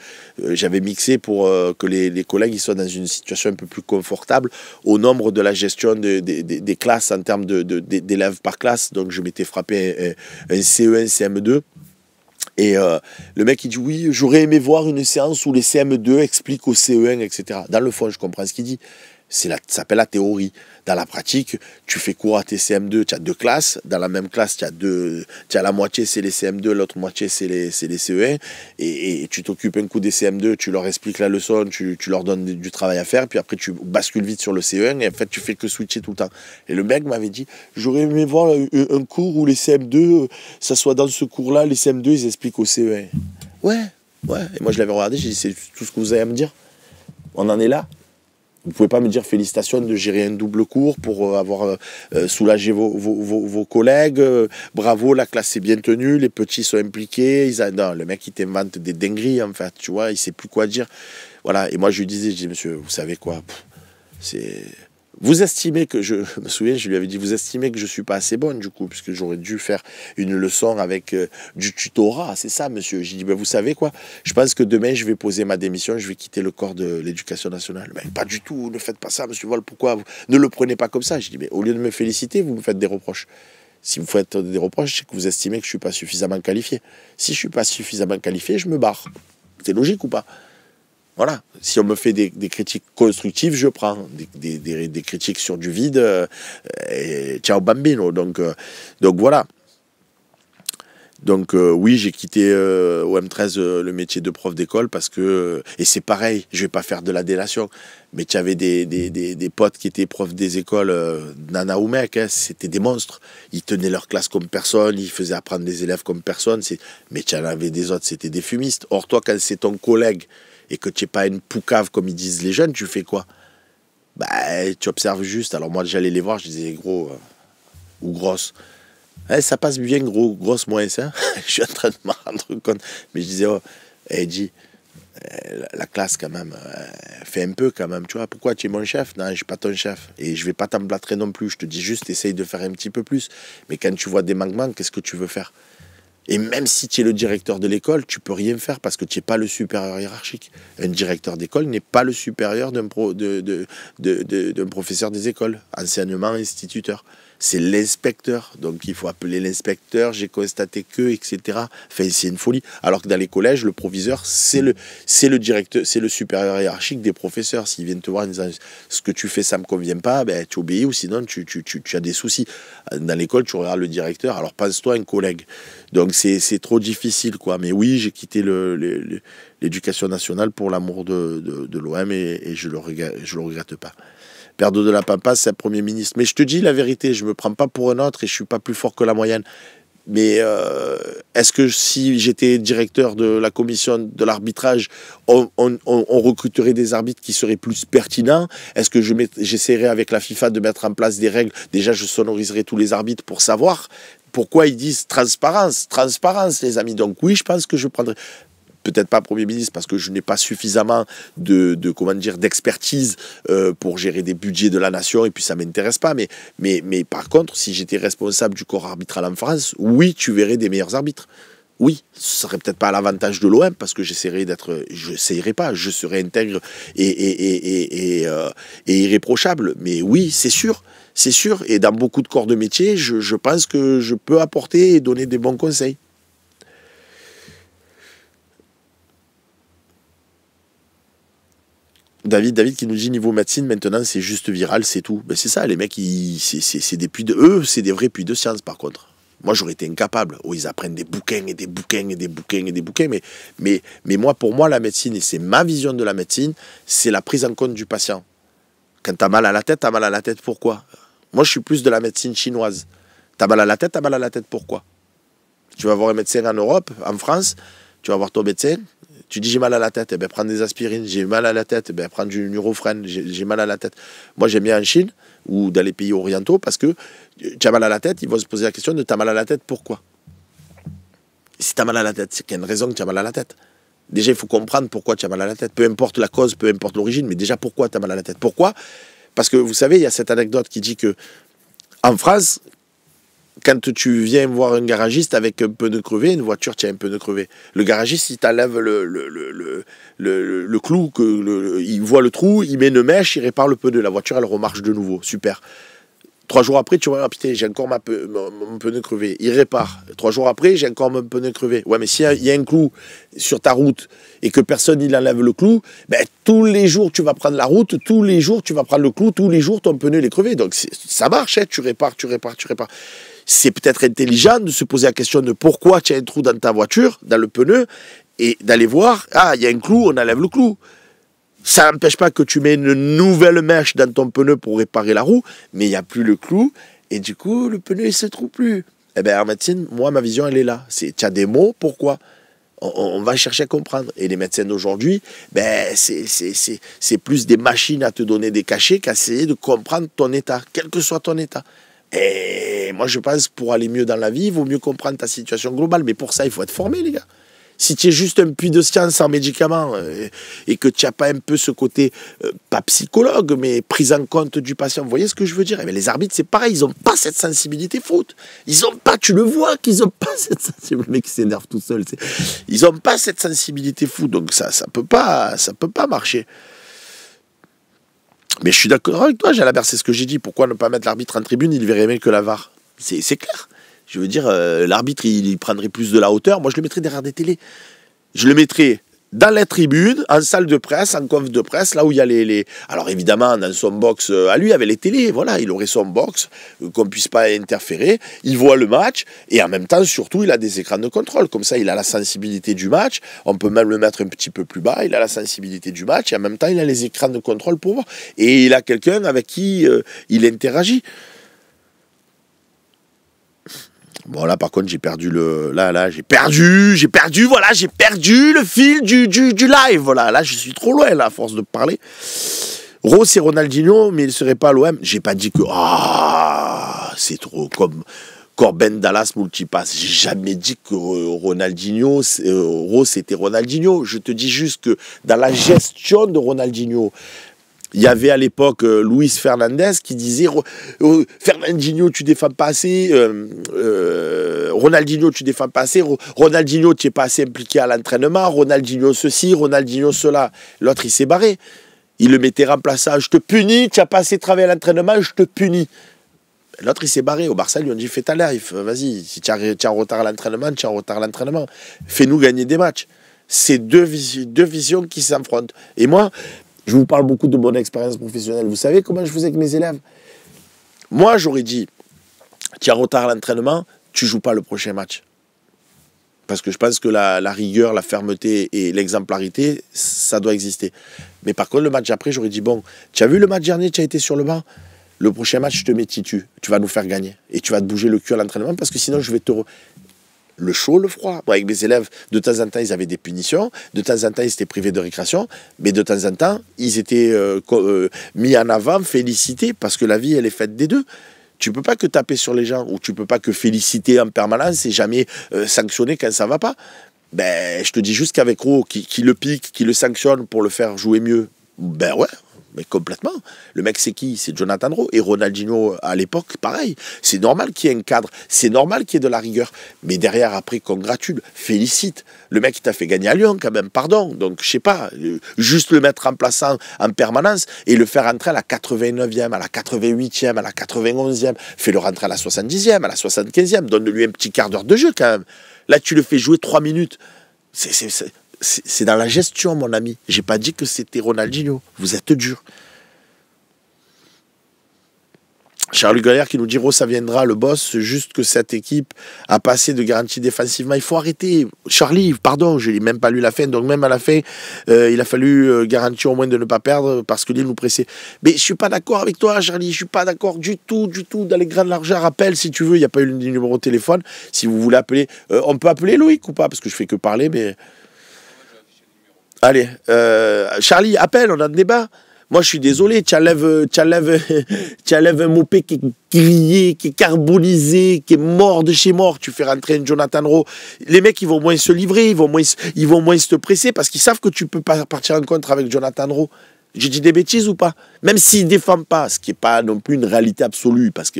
J'avais mixé pour que les collègues ils soient dans une situation un peu plus confortable au nombre de la gestion des classes en termes d'élèves par classe. Donc, je m'étais frappé un CE1, CM2. Et le mec, il dit, oui, j'aurais aimé voir une séance où les CM2 expliquent au CE1, etc. Dans le fond, je comprends ce qu'il dit. Ça s'appelle la théorie. Dans la pratique, tu fais cours à tes CM2, tu as 2 classes. Dans la même classe, tu as la moitié, c'est les CM2, l'autre moitié, c'est les CE1. Et tu t'occupes un coup des CM2, tu leur expliques la leçon, tu leur donnes du travail à faire, puis après, tu bascules vite sur le CE1, et en fait, tu fais que switcher tout le temps. Et le mec m'avait dit, j'aurais aimé voir un cours où les CM2, ça soit dans ce cours-là, les CM2, ils expliquent au CE1. Ouais. Et moi, je l'avais regardé, j'ai dit, c'est tout ce que vous avez à me dire? On en est là? Vous ne pouvez pas me dire félicitations de gérer un double cours pour avoir soulagé vos collègues. Bravo, la classe est bien tenue, les petits sont impliqués. Non, le mec, il t'invente des dingueries, en fait, tu vois, il ne sait plus quoi dire. Voilà, et moi, je lui disais, monsieur, vous savez quoi, vous estimez que je me souviens, je lui avais dit, vous estimez que je ne suis pas assez bonne, du coup, puisque j'aurais dû faire une leçon avec du tutorat, c'est ça, monsieur. J'ai dit, ben, vous savez quoi, je pense que demain, je vais poser ma démission, je vais quitter le corps de l'éducation nationale. Mais pas du tout, ne faites pas ça, monsieur Vol, pourquoi ne le prenez pas comme ça? J'ai dit, mais au lieu de me féliciter, vous me faites des reproches. Si vous faites des reproches, c'est que vous estimez que je ne suis pas suffisamment qualifié. Si je ne suis pas suffisamment qualifié, je me barre. C'est logique ou pas? Voilà, si on me fait des critiques constructives, je prends. Des critiques sur du vide, et ciao bambino. Donc voilà. Donc oui, j'ai quitté au M13 le métier de prof d'école parce que... et c'est pareil, je vais pas faire de la délation. Mais tu avais des potes qui étaient profs des écoles, nana ou mec, hein, c'était des monstres. Ils tenaient leur classe comme personne, ils faisaient apprendre des élèves comme personne. Mais tu en avais des autres, c'était des fumistes. Or toi, quand c'est ton collègue et que tu n'es pas une poucave comme ils disent les jeunes, tu fais quoi? Bah, tu observes juste. Alors moi, j'allais les voir, je disais gros ou grosse. Eh, ça passe bien gros, grosse moins ça. Je suis en train de me rendre compte. Mais je disais, oh, dis, la classe quand même, fait un peu quand même. Tu vois, pourquoi tu es mon chef? Non, je suis pas ton chef. Et je vais pas t'emblâtrer non plus. Je te dis juste, essaye de faire un petit peu plus. Mais quand tu vois des manquements, qu'est-ce que tu veux faire? Et même si tu es le directeur de l'école, tu peux rien faire parce que tu n'es pas le supérieur hiérarchique. Un directeur d'école n'est pas le supérieur d'un professeur des écoles, enseignement, instituteur. C'est l'inspecteur. Donc il faut appeler l'inspecteur, j'ai constaté que, etc. Enfin, c'est une folie. Alors que dans les collèges, le proviseur, c'est le directeur, c'est le supérieur hiérarchique des professeurs. S'ils viennent te voir en disant ce que tu fais, ça ne me convient pas, ben, tu obéis ou sinon tu as des soucis. Dans l'école, tu regardes le directeur, alors pense-toi un collègue. Donc c'est trop difficile, quoi. Mais oui, j'ai quitté l'éducation nationale pour l'amour de l'OM et je le regrette pas. Perdre de la Pampas, c'est un Premier ministre. Mais je te dis la vérité, je ne me prends pas pour un autre et je ne suis pas plus fort que la moyenne. Mais est-ce que si j'étais directeur de la commission de l'arbitrage, on recruterait des arbitres qui seraient plus pertinents? Est-ce que j'essaierais avec la FIFA de mettre en place des règles? Déjà, je sonoriserais tous les arbitres pour savoir pourquoi ils disent transparence, transparence, les amis. Donc oui, je pense que je prendrais... peut-être pas Premier ministre parce que je n'ai pas suffisamment comment dire, d'expertise pour gérer des budgets de la nation et puis ça m'intéresse pas. Mais par contre, si j'étais responsable du corps arbitral en France, oui, tu verrais des meilleurs arbitres. Oui, ce serait peut-être pas à l'avantage de l'OM parce que je serais intègre et irréprochable. Mais oui, c'est sûr. Et dans beaucoup de corps de métier, je pense que je peux apporter et donner des bons conseils. David qui nous dit niveau médecine, maintenant c'est juste viral, c'est tout. Ben c'est ça, les mecs, c'est des puits de... Eux, c'est des vrais puits de science par contre. Moi, j'aurais été incapable. Oh, ils apprennent des bouquins et des bouquins et des bouquins et des bouquins. Mais moi, pour moi, la médecine, et c'est ma vision de la médecine, c'est la prise en compte du patient. Quand tu as mal à la tête, tu as mal à la tête, pourquoi? Moi, je suis plus de la médecine chinoise. Tu as mal à la tête, tu as mal à la tête, pourquoi? Tu vas voir un médecin en Europe, en France, tu vas voir ton médecin, tu dis j'ai mal à la tête, eh ben, prends des aspirines. J'ai mal à la tête, eh ben, prends du Nurofen. J'ai mal à la tête. Moi, j'aime bien en Chine ou dans les pays orientaux parce que tu as mal à la tête, ils vont se poser la question de t'as mal à la tête, pourquoi? Si tu as mal à la tête, c'est qu'il y a une raison que tu as mal à la tête. Déjà, il faut comprendre pourquoi tu as mal à la tête. Peu importe la cause, peu importe l'origine, mais déjà, pourquoi tu as mal à la tête? Pourquoi? Parce que vous savez, il y a cette anecdote qui dit que en France, quand tu viens voir un garagiste avec un pneu crevé, une voiture qui a un pneu crevé, le garagiste, il t'enlève le clou, il voit le trou, il met une mèche, il répare le pneu. La voiture, elle remarche de nouveau. Super. 3 jours après, tu vois, ah, putain, j'ai encore mon pneu crevé. Il répare. 3 jours après, j'ai encore mon pneu crevé. Ouais, mais s'il y a un clou sur ta route et que personne il enlève le clou, ben, tous les jours, tu vas prendre la route, tous les jours, tu vas prendre le clou, tous les jours, ton pneu il est crevé. Donc, ça marche, hein, tu répares. C'est peut-être intelligent de se poser la question de pourquoi tu as un trou dans ta voiture, dans le pneu, et d'aller voir, ah, il y a un clou, on enlève le clou. Ça n'empêche pas que tu mets une nouvelle mèche dans ton pneu pour réparer la roue, mais il n'y a plus le clou, et du coup, le pneu, il ne se trouve plus. Eh bien, en médecine, moi, ma vision, elle est là. Tu as des mots, pourquoi? On va chercher à comprendre. Et les médecins d'aujourd'hui, ben, c'est plus des machines à te donner des cachets qu'à essayer de comprendre ton état, quel que soit ton état. Et moi, je pense pour aller mieux dans la vie, il vaut mieux comprendre ta situation globale. Mais pour ça, il faut être formé, les gars. Si tu es juste un puits de science sans médicaments et que tu n'as pas un peu ce côté, pas psychologue, mais prise en compte du patient, vous voyez ce que je veux dire? Eh bien, les arbitres, c'est pareil, ils n'ont pas cette sensibilité foot. Ils n'ont pas, tu le vois qu'ils n'ont pas cette sensibilité. Le mec s'énerve tout seul. Ils n'ont pas cette sensibilité foot, donc ça peut pas marcher. Mais je suis d'accord avec toi, Jalabert, c'est ce que j'ai dit. Pourquoi ne pas mettre l'arbitre en tribune? Il verrait mieux que la VAR. C'est clair. Je veux dire, l'arbitre, il prendrait plus de la hauteur. Moi, je le mettrais derrière des télés. Je le mettrais dans la tribune, en salle de presse, en conf de presse, là où il y a les... Alors, évidemment, dans son box, à lui, avec les télés, voilà, il aurait son box, qu'on ne puisse pas interférer. Il voit le match, et en même temps, surtout, il a des écrans de contrôle. Comme ça, il a la sensibilité du match. On peut même le mettre un petit peu plus bas. Il a la sensibilité du match, et en même temps, il a les écrans de contrôle pour voir. Et il a quelqu'un avec qui il interagit. Bon, là, par contre, j'ai perdu le... j'ai perdu le fil du live. Voilà, là, je suis trop loin, là, à force de parler. Rose et Ronaldinho, mais il ne serait pas à l'OM. J'ai pas dit que... c'est trop comme Corben Dallas Multipass. J'ai jamais dit que Ronaldinho, Rose, c'était Ronaldinho. Je te dis juste que dans la gestion de Ronaldinho... Il y avait à l'époque Luis Fernandez qui disait Fernandinho, tu défends pas assez, Ronaldinho, tu défends pas assez, Ronaldinho, tu n'es pas assez impliqué à l'entraînement, Ronaldinho ceci, Ronaldinho cela. L'autre, il s'est barré. Il le mettait remplaçant. Je te punis, tu n'as pas assez travaillé à l'entraînement, je te punis. L'autre, il s'est barré. Au Barça, ils lui ont dit fais ta life, vas-y, si tu es en retard à l'entraînement, tu es en retard à l'entraînement. Fais-nous gagner des matchs. C'est deux visions qui s'affrontent. Et moi, je vous parle beaucoup de mon expérience professionnelle. Vous savez comment je faisais avec mes élèves? Moi, j'aurais dit, tu es en retard à l'entraînement, tu ne joues pas le prochain match. Parce que je pense que la rigueur, la fermeté et l'exemplarité, ça doit exister. Mais par contre, le match après, j'aurais dit, bon, tu as vu le match dernier, tu as été sur le banc, le prochain match, je te mets titu. Tu vas nous faire gagner. Et tu vas te bouger le cul à l'entraînement parce que sinon, je vais te... Le chaud, le froid. Moi, avec mes élèves, de temps en temps, ils avaient des punitions. De temps en temps, ils étaient privés de récréation. Mais de temps en temps, ils étaient mis en avant, félicités, parce que la vie, elle est faite des deux. Tu ne peux pas que taper sur les gens, ou tu ne peux pas que féliciter en permanence et jamais sanctionner quand ça ne va pas. Ben, je te dis juste qu'avec Rowe, qui le pique, qui le sanctionne pour le faire jouer mieux, ben ouais, mais complètement. Le mec, c'est qui? C'est Jonathan Rowe. Et Ronaldinho, à l'époque, pareil. C'est normal qu'il y ait un cadre. C'est normal qu'il y ait de la rigueur. Mais derrière, après, congratule, félicite. Le mec, il t'a fait gagner à Lyon, quand même, pardon. Donc, je sais pas, juste le mettre en plaçant en permanence et le faire rentrer à la 89e, à la 88e, à la 91e. Fais-le rentrer à la 70e, à la 75e. Donne-lui un petit quart d'heure de jeu, quand même. Là, tu le fais jouer 3 minutes. C'est dans la gestion, mon ami. J'ai pas dit que c'était Ronaldinho. Vous êtes dur. Charles Galère qui nous dit ça viendra, le boss, c'est juste que cette équipe a pas assez de garantie défensivement. Il faut arrêter. Charlie, pardon, je n'ai même pas lu la fin, donc même à la fin, il a fallu garantir au moins de ne pas perdre parce que Lille nous pressait. Mais je suis pas d'accord avec toi, Charlie, je suis pas d'accord du tout, dans les grandes largeurs. Rappelle si tu veux, il n'y a pas eu le numéro de téléphone. Si vous voulez appeler, on peut appeler Loïc ou pas, parce que je fais que parler, mais... Allez, Charlie, appelle, on a un débat. Moi, je suis désolé, tu enlèves un Mopé qui est grillé, qui est carbonisé, qui est mort de chez mort. Tu fais rentrer un Jonathan Rowe. Les mecs, ils vont moins se livrer, ils vont moins se presser parce qu'ils savent que tu peux pas partir en contre avec Jonathan Rowe. J'ai dit des bêtises ou pas? Même s'il ne défend pas, ce qui n'est pas non plus une réalité absolue, parce que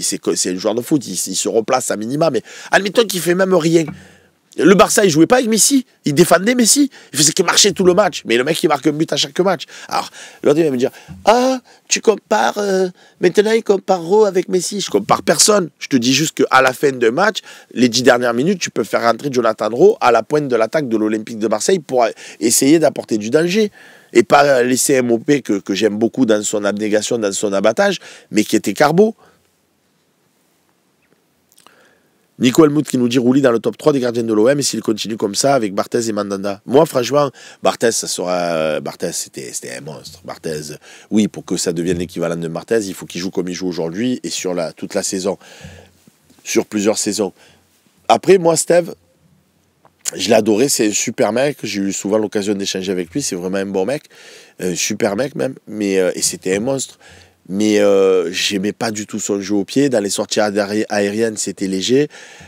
c'est un joueur de foot, il se replace à minima, mais admettons qu'il ne fait même rien. Le Barça, il jouait pas avec Messi. Il défendait Messi. Il faisait que marcher tout le match. Mais le mec, il marque un but à chaque match. Alors, l'autre, il va me dire, ah, tu compares, maintenant, il compare Rowe avec Messi. Je compare personne. Je te dis juste qu'à la fin d'un match, les 10 dernières minutes, tu peux faire rentrer Jonathan Rowe à la pointe de l'attaque de l'Olympique de Marseille pour essayer d'apporter du danger. Et pas laisser un Mopé que j'aime beaucoup dans son abnégation, dans son abattage, mais qui était carbo. Nico Helmut qui nous dit Rouli dans le top 3 des gardiens de l'OM et s'il continue comme ça avec Barthez et Mandanda. Moi, franchement, Barthez, ça sera. Barthez, c'était un monstre. Barthez, oui, pour que ça devienne l'équivalent de Barthez, il faut qu'il joue comme il joue aujourd'hui et sur toute la saison. Sur plusieurs saisons. Après, moi, Steve, je l'ai adoré, c'est un super mec. J'ai eu souvent l'occasion d'échanger avec lui. C'est vraiment un bon mec. Un super mec même. Et c'était un monstre. Mais j'aimais pas du tout son jeu au pied. Dans les sorties aériennes, c'était léger,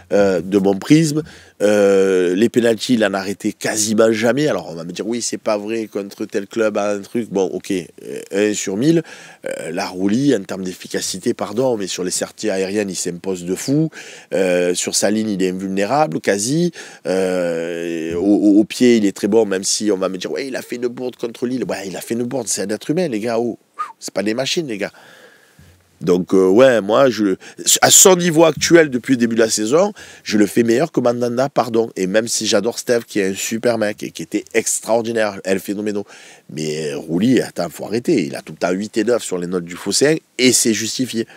de mon prisme. Les pénaltys, il en arrêtait quasiment jamais. Alors on va me dire, oui, c'est pas vrai contre tel club, un truc. Bon, ok, 1 sur 1000. La Rouli, en termes d'efficacité, pardon, mais sur les sorties aériennes, il s'impose de fou. Sur sa ligne, il est invulnérable, quasi. Au pied, il est très bon, même si on va me dire, ouais, il a fait une bourde contre Lille. Ouais, il a fait une bourde, c'est un être humain, les gars. Oh. C'est pas des machines, les gars. Donc, ouais, moi, à son niveau actuel, depuis le début de la saison, je le fais meilleur que Mandanda, pardon. Et même si j'adore Steve, qui est un super mec et qui était extraordinaire, elle phénoménal. Mais Rouli, attends, faut arrêter. Il a tout le temps 8 et 9 sur les notes du Fossin et c'est justifié.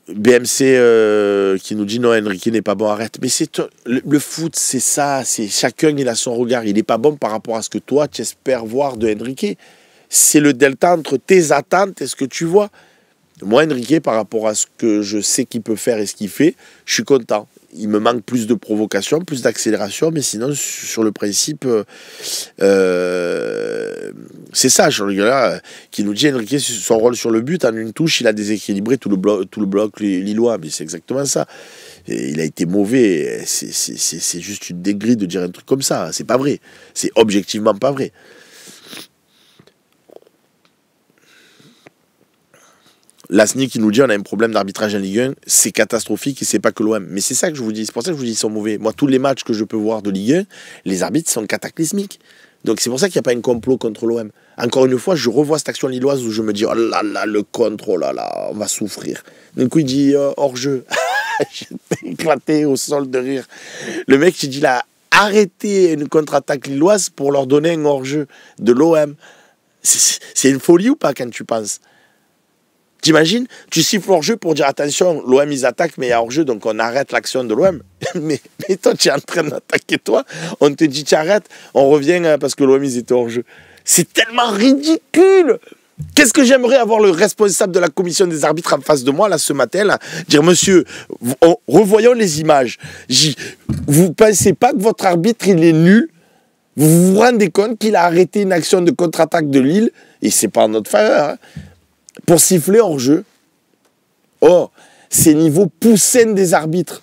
BMC qui nous dit non, Enrique n'est pas bon, arrête. Mais le foot, c'est ça. Chacun, il a son regard. Il n'est pas bon par rapport à ce que toi, tu espères voir de Enrique. C'est le delta entre tes attentes et ce que tu vois. Moi, Enrique, par rapport à ce que je sais qu'il peut faire et ce qu'il fait, je suis content. Il me manque plus de provocation, plus d'accélération, mais sinon, sur le principe, c'est ça, Jean-Luc qui nous dit Enrique, son rôle sur le but, en une touche, il a déséquilibré tout le bloc lillois, mais c'est exactement ça. Et il a été mauvais, c'est juste une dégrille de dire un truc comme ça, c'est pas vrai, c'est objectivement pas vrai. Lasny qui nous dit on a un problème d'arbitrage en Ligue 1, c'est catastrophique et c'est pas que l'OM. Mais c'est ça que je vous dis, c'est pour ça que je vous dis qu'ils sont mauvais. Moi, tous les matchs que je peux voir de Ligue 1, les arbitres sont cataclysmiques. Donc c'est pour ça qu'il n'y a pas un complot contre l'OM. Encore une fois, je revois cette action lilloise où je me dis oh là là, le contre, oh là là, on va souffrir. D'un coup, il dit hors-jeu. J'étais éclaté au sol de rire. Le mec, il dit il a arrêté une contre-attaque lilloise pour leur donner un hors-jeu de l'OM. C'est une folie ou pas quand tu penses? T'imagines, tu siffles hors-jeu pour dire attention, l'OM ils attaquent, mais il y a hors-jeu, donc on arrête l'action de l'OM. mais toi, tu es en train d'attaquer toi, on te dit tu arrêtes, on revient parce que l'OM ils étaient hors-jeu. C'est tellement ridicule. Qu'est-ce que j'aimerais avoir le responsable de la commission des arbitres en face de moi, là, ce matin, là, dire monsieur, revoyons les images. Vous ne pensez pas que votre arbitre il est nul? Vous vous rendez compte qu'il a arrêté une action de contre-attaque de Lille, et c'est pas en notre faveur, hein, pour siffler hors jeu. Oh, c'est niveau poussin des arbitres.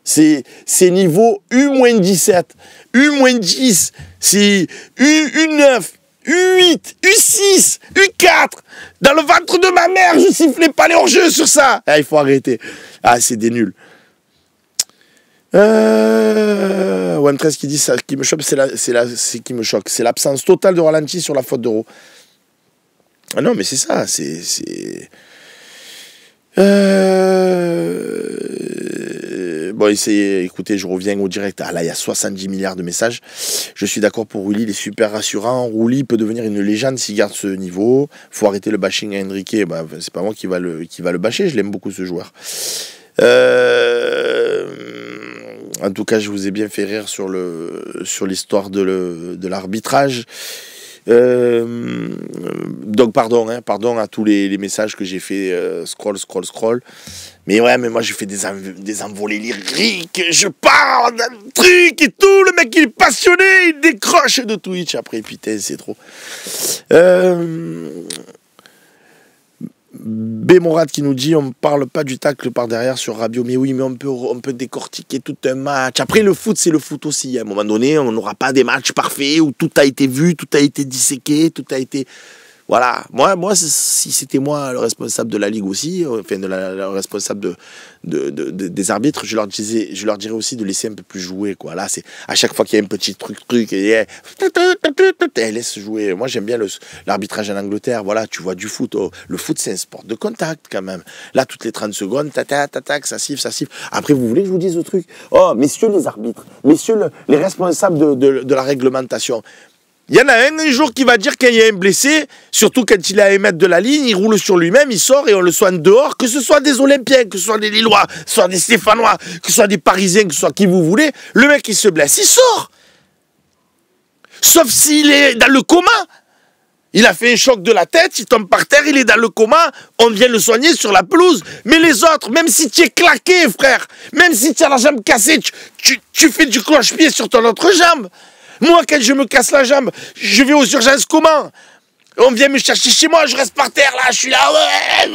C'est niveau U-17, U-10, c'est U9, U8, U6, U4. Dans le ventre de ma mère, je sifflais pas les hors-jeux sur ça. Ah, il faut arrêter. Ah, c'est des nuls. One13 qui dit ça, qui me choque, c'est l'absence totale de ralenti sur la faute d'Euro. Ah non, mais c'est ça, Bon, écoutez, je reviens au direct. Ah là, il y a 70 milliards de messages. Je suis d'accord pour Rulli, il est super rassurant. Rulli peut devenir une légende s'il garde ce niveau. Faut arrêter le bashing à Enrique. Bah, c'est pas moi qui va le bâcher, je l'aime beaucoup ce joueur. En tout cas, je vous ai bien fait rire sur l'histoire de l'arbitrage. Donc pardon à tous les messages que j'ai fait scroll. Mais ouais, mais moi j'ai fait des envolées lyriques, je parle d'un truc et tout, le mec il est passionné, il décroche de Twitch après, putain c'est trop. Bémorad qui nous dit on parle pas du tacle par derrière sur Rabiot, mais oui, mais on peut décortiquer tout un match. Après le foot, c'est le foot aussi. À un moment donné, on n'aura pas des matchs parfaits où tout a été vu, tout a été disséqué, tout a été... Voilà, moi si c'était moi le responsable de la Ligue aussi, enfin le responsable des arbitres, je leur dirais aussi de laisser un peu plus jouer, quoi. Là, c'est à chaque fois qu'il y a un petit truc, et laisse jouer. Moi, j'aime bien l'arbitrage en Angleterre. Voilà, tu vois du foot. Oh, le foot, c'est un sport de contact quand même. Là, toutes les 30 secondes, tac, ça siffle. Après, vous voulez que je vous dise le truc? Oh, messieurs les arbitres, messieurs les responsables de la réglementation. Il y en a un jour qui va dire qu'il y a un blessé, surtout quand il est à 1 mètre de la ligne, il roule sur lui-même, il sort et on le soigne dehors, que ce soit des Olympiens, que ce soit des Lillois, que ce soit des Stéphanois, que ce soit des Parisiens, que ce soit qui vous voulez, le mec il se blesse, il sort. Sauf s'il est dans le coma. Il a fait un choc de la tête, il tombe par terre, il est dans le coma, on vient le soigner sur la pelouse. Mais les autres, même si tu es claqué, frère, même si tu as la jambe cassée, tu fais du cloche-pied sur ton autre jambe. Moi, quand je me casse la jambe, je vais aux urgences comment? On vient me chercher chez moi, je reste par terre, là, je suis là, ouais.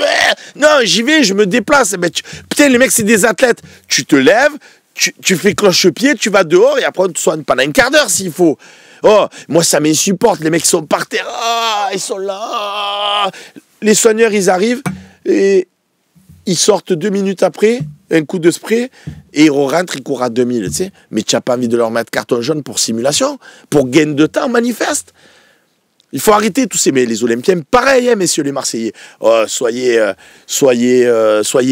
Non, j'y vais, je me déplace. Putain, les mecs, c'est des athlètes. Tu te lèves, tu fais cloche-pied, tu vas dehors, et après, on te soigne pendant un quart d'heure s'il faut. Oh, moi, ça m'insupporte. Les mecs sont par terre, ils sont là. Les soigneurs, ils arrivent, et ils sortent 2 minutes après, un coup de spray, et ils rentrent, ils courent à 2000, tu sais. Mais tu n'as pas envie de leur mettre carton jaune pour simulation, pour gain de temps manifeste. Il faut arrêter tous ces... Mais les Olympiens, pareil, hein, messieurs les Marseillais. Oh, soyez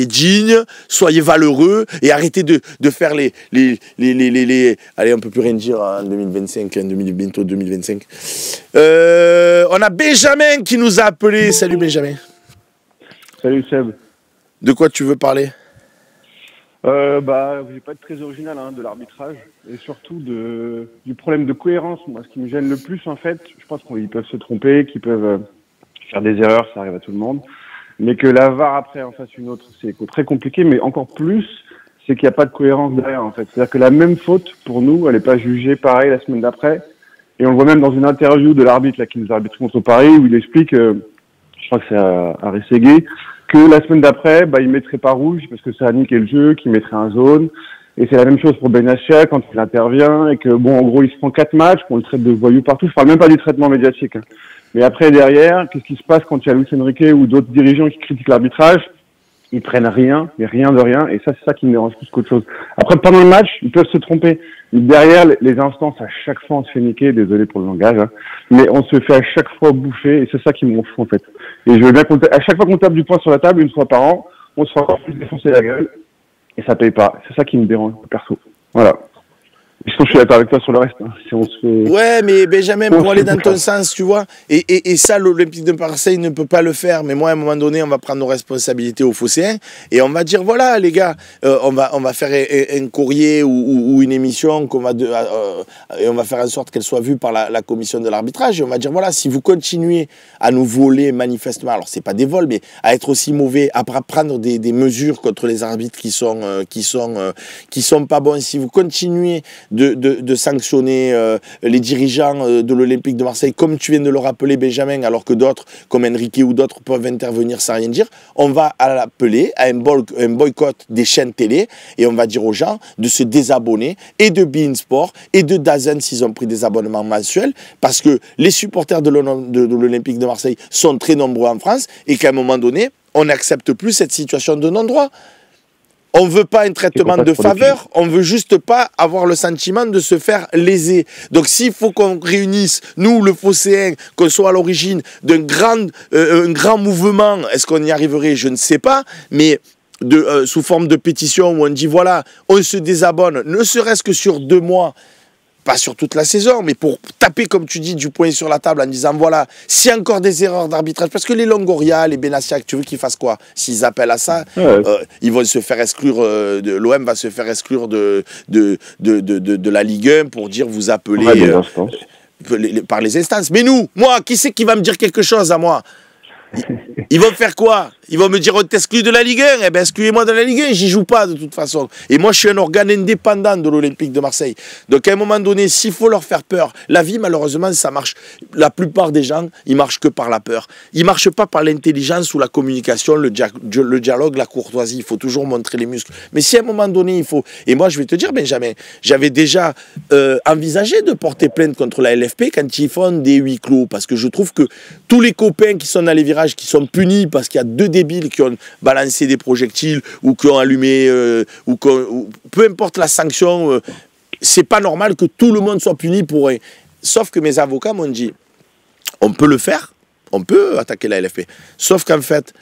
dignes, soyez valeureux, et arrêtez de faire les... Allez, on ne peut plus rien dire en 2025, bientôt 2025. On a Benjamin qui nous a appelé. Salut Benjamin. Salut Seb. De quoi tu veux parler? Je vais pas être très original de l'arbitrage et surtout du problème de cohérence. Moi, ce qui me gêne le plus, en fait, je pense qu'ils peuvent se tromper, qu'ils peuvent faire des erreurs, ça arrive à tout le monde, mais que la VAR après en fasse une autre, c'est très compliqué. Mais encore plus, c'est qu'il n'y a pas de cohérence derrière, en fait. C'est-à-dire que la même faute pour nous, elle n'est pas jugée pareil la semaine d'après. Et on le voit même dans une interview de l'arbitre là qui nous arbitre contre Paris où il explique, je crois que c'est à Rességuier, que la semaine d'après, il mettrait pas rouge parce que ça a niqué le jeu, qu'il mettrait un jaune. Et c'est la même chose pour Benassia quand il intervient et que en gros, il se prend 4 matchs, qu'on le traite de voyou partout. Je parle même pas du traitement médiatique. Mais après, derrière, qu'est-ce qui se passe quand il y a Luis Enrique ou d'autres dirigeants qui critiquent l'arbitrage? Ils prennent rien, mais rien de rien. Et ça, c'est ça qui me dérange plus qu'autre chose. Après, pendant le match, ils peuvent se tromper. Derrière, les instances, à chaque fois, on se fait niquer. Désolé pour le langage, mais on se fait à chaque fois bouffer. Et c'est ça qui me fout, en fait. Et je veux bien à chaque fois qu'on tape du poing sur la table, une fois par an, on se fait encore plus défoncer la gueule. Et ça paye pas. C'est ça qui me dérange, perso. Voilà. Je suis d'accord avec toi sur le reste. Si on se fait... Ouais, mais Benjamin, pour aller dans ton sens, tu vois, et ça, l'Olympique de Marseille ne peut pas le faire. Mais moi, à un moment donné, on va prendre nos responsabilités aux Phocéens et on va dire, voilà, les gars, on va faire un courrier ou une émission et on va faire en sorte qu'elle soit vue par la commission de l'arbitrage. Et on va dire, voilà, si vous continuez à nous voler manifestement, alors c'est pas des vols, mais à être aussi mauvais, à prendre des mesures contre les arbitres qui sont pas bons, si vous continuez de sanctionner les dirigeants de l'Olympique de Marseille, comme tu viens de le rappeler, Benjamin, alors que d'autres, comme Enrique ou d'autres, peuvent intervenir sans rien dire. On va l'appeler à un boycott des chaînes télé et on va dire aux gens de se désabonner et de beIN Sport et de DAZN s'ils ont pris des abonnements mensuels, parce que les supporters de l'Olympique de Marseille sont très nombreux en France et qu'à un moment donné, on n'accepte plus cette situation de non-droit. On ne veut pas un traitement de faveur, on ne veut juste pas avoir le sentiment de se faire léser. Donc s'il faut qu'on réunisse, nous, le Phocéen, qu'on soit à l'origine d'un grand mouvement, est-ce qu'on y arriverait? Je ne sais pas, mais sous forme de pétition où on dit voilà, on se désabonne, ne serait-ce que sur 2 mois, pas sur toute la saison, mais pour taper, comme tu dis, du poing sur la table en disant, voilà, s'il y a encore des erreurs d'arbitrage, parce que les Longoria, les Benassiac, tu veux qu'ils fassent quoi? S'ils appellent à ça, ils vont se faire exclure, l'OM va se faire exclure de la Ligue 1 pour dire, vous appelez par les instances. Mais nous, moi, qui c'est qui va me dire quelque chose à moi? Ils vont faire quoi? Ils vont me dire on t'exclut de la Ligue 1. Eh bien, excluez-moi de la Ligue 1, j'y joue pas de toute façon. Et moi, je suis un organe indépendant de l'Olympique de Marseille. Donc, à un moment donné, s'il faut leur faire peur, la vie, malheureusement, ça marche. La plupart des gens, ils marchent que par la peur. Ils marchent pas par l'intelligence ou la communication, le dialogue, la courtoisie. Il faut toujours montrer les muscles. Mais si à un moment donné, il faut... Et moi, je vais te dire, Benjamin, j'avais déjà envisagé de porter plainte contre la LFP quand ils font des huis clos. Parce que je trouve que tous les copains qui sont dans les virages, qui sont punis parce qu'il y a 2 débiles qui ont balancé des projectiles ou qui ont allumé, ou peu importe la sanction, c'est pas normal que tout le monde soit puni pour rien. Sauf que mes avocats m'ont dit, on peut le faire, on peut attaquer la LFP. Sauf qu'en fait,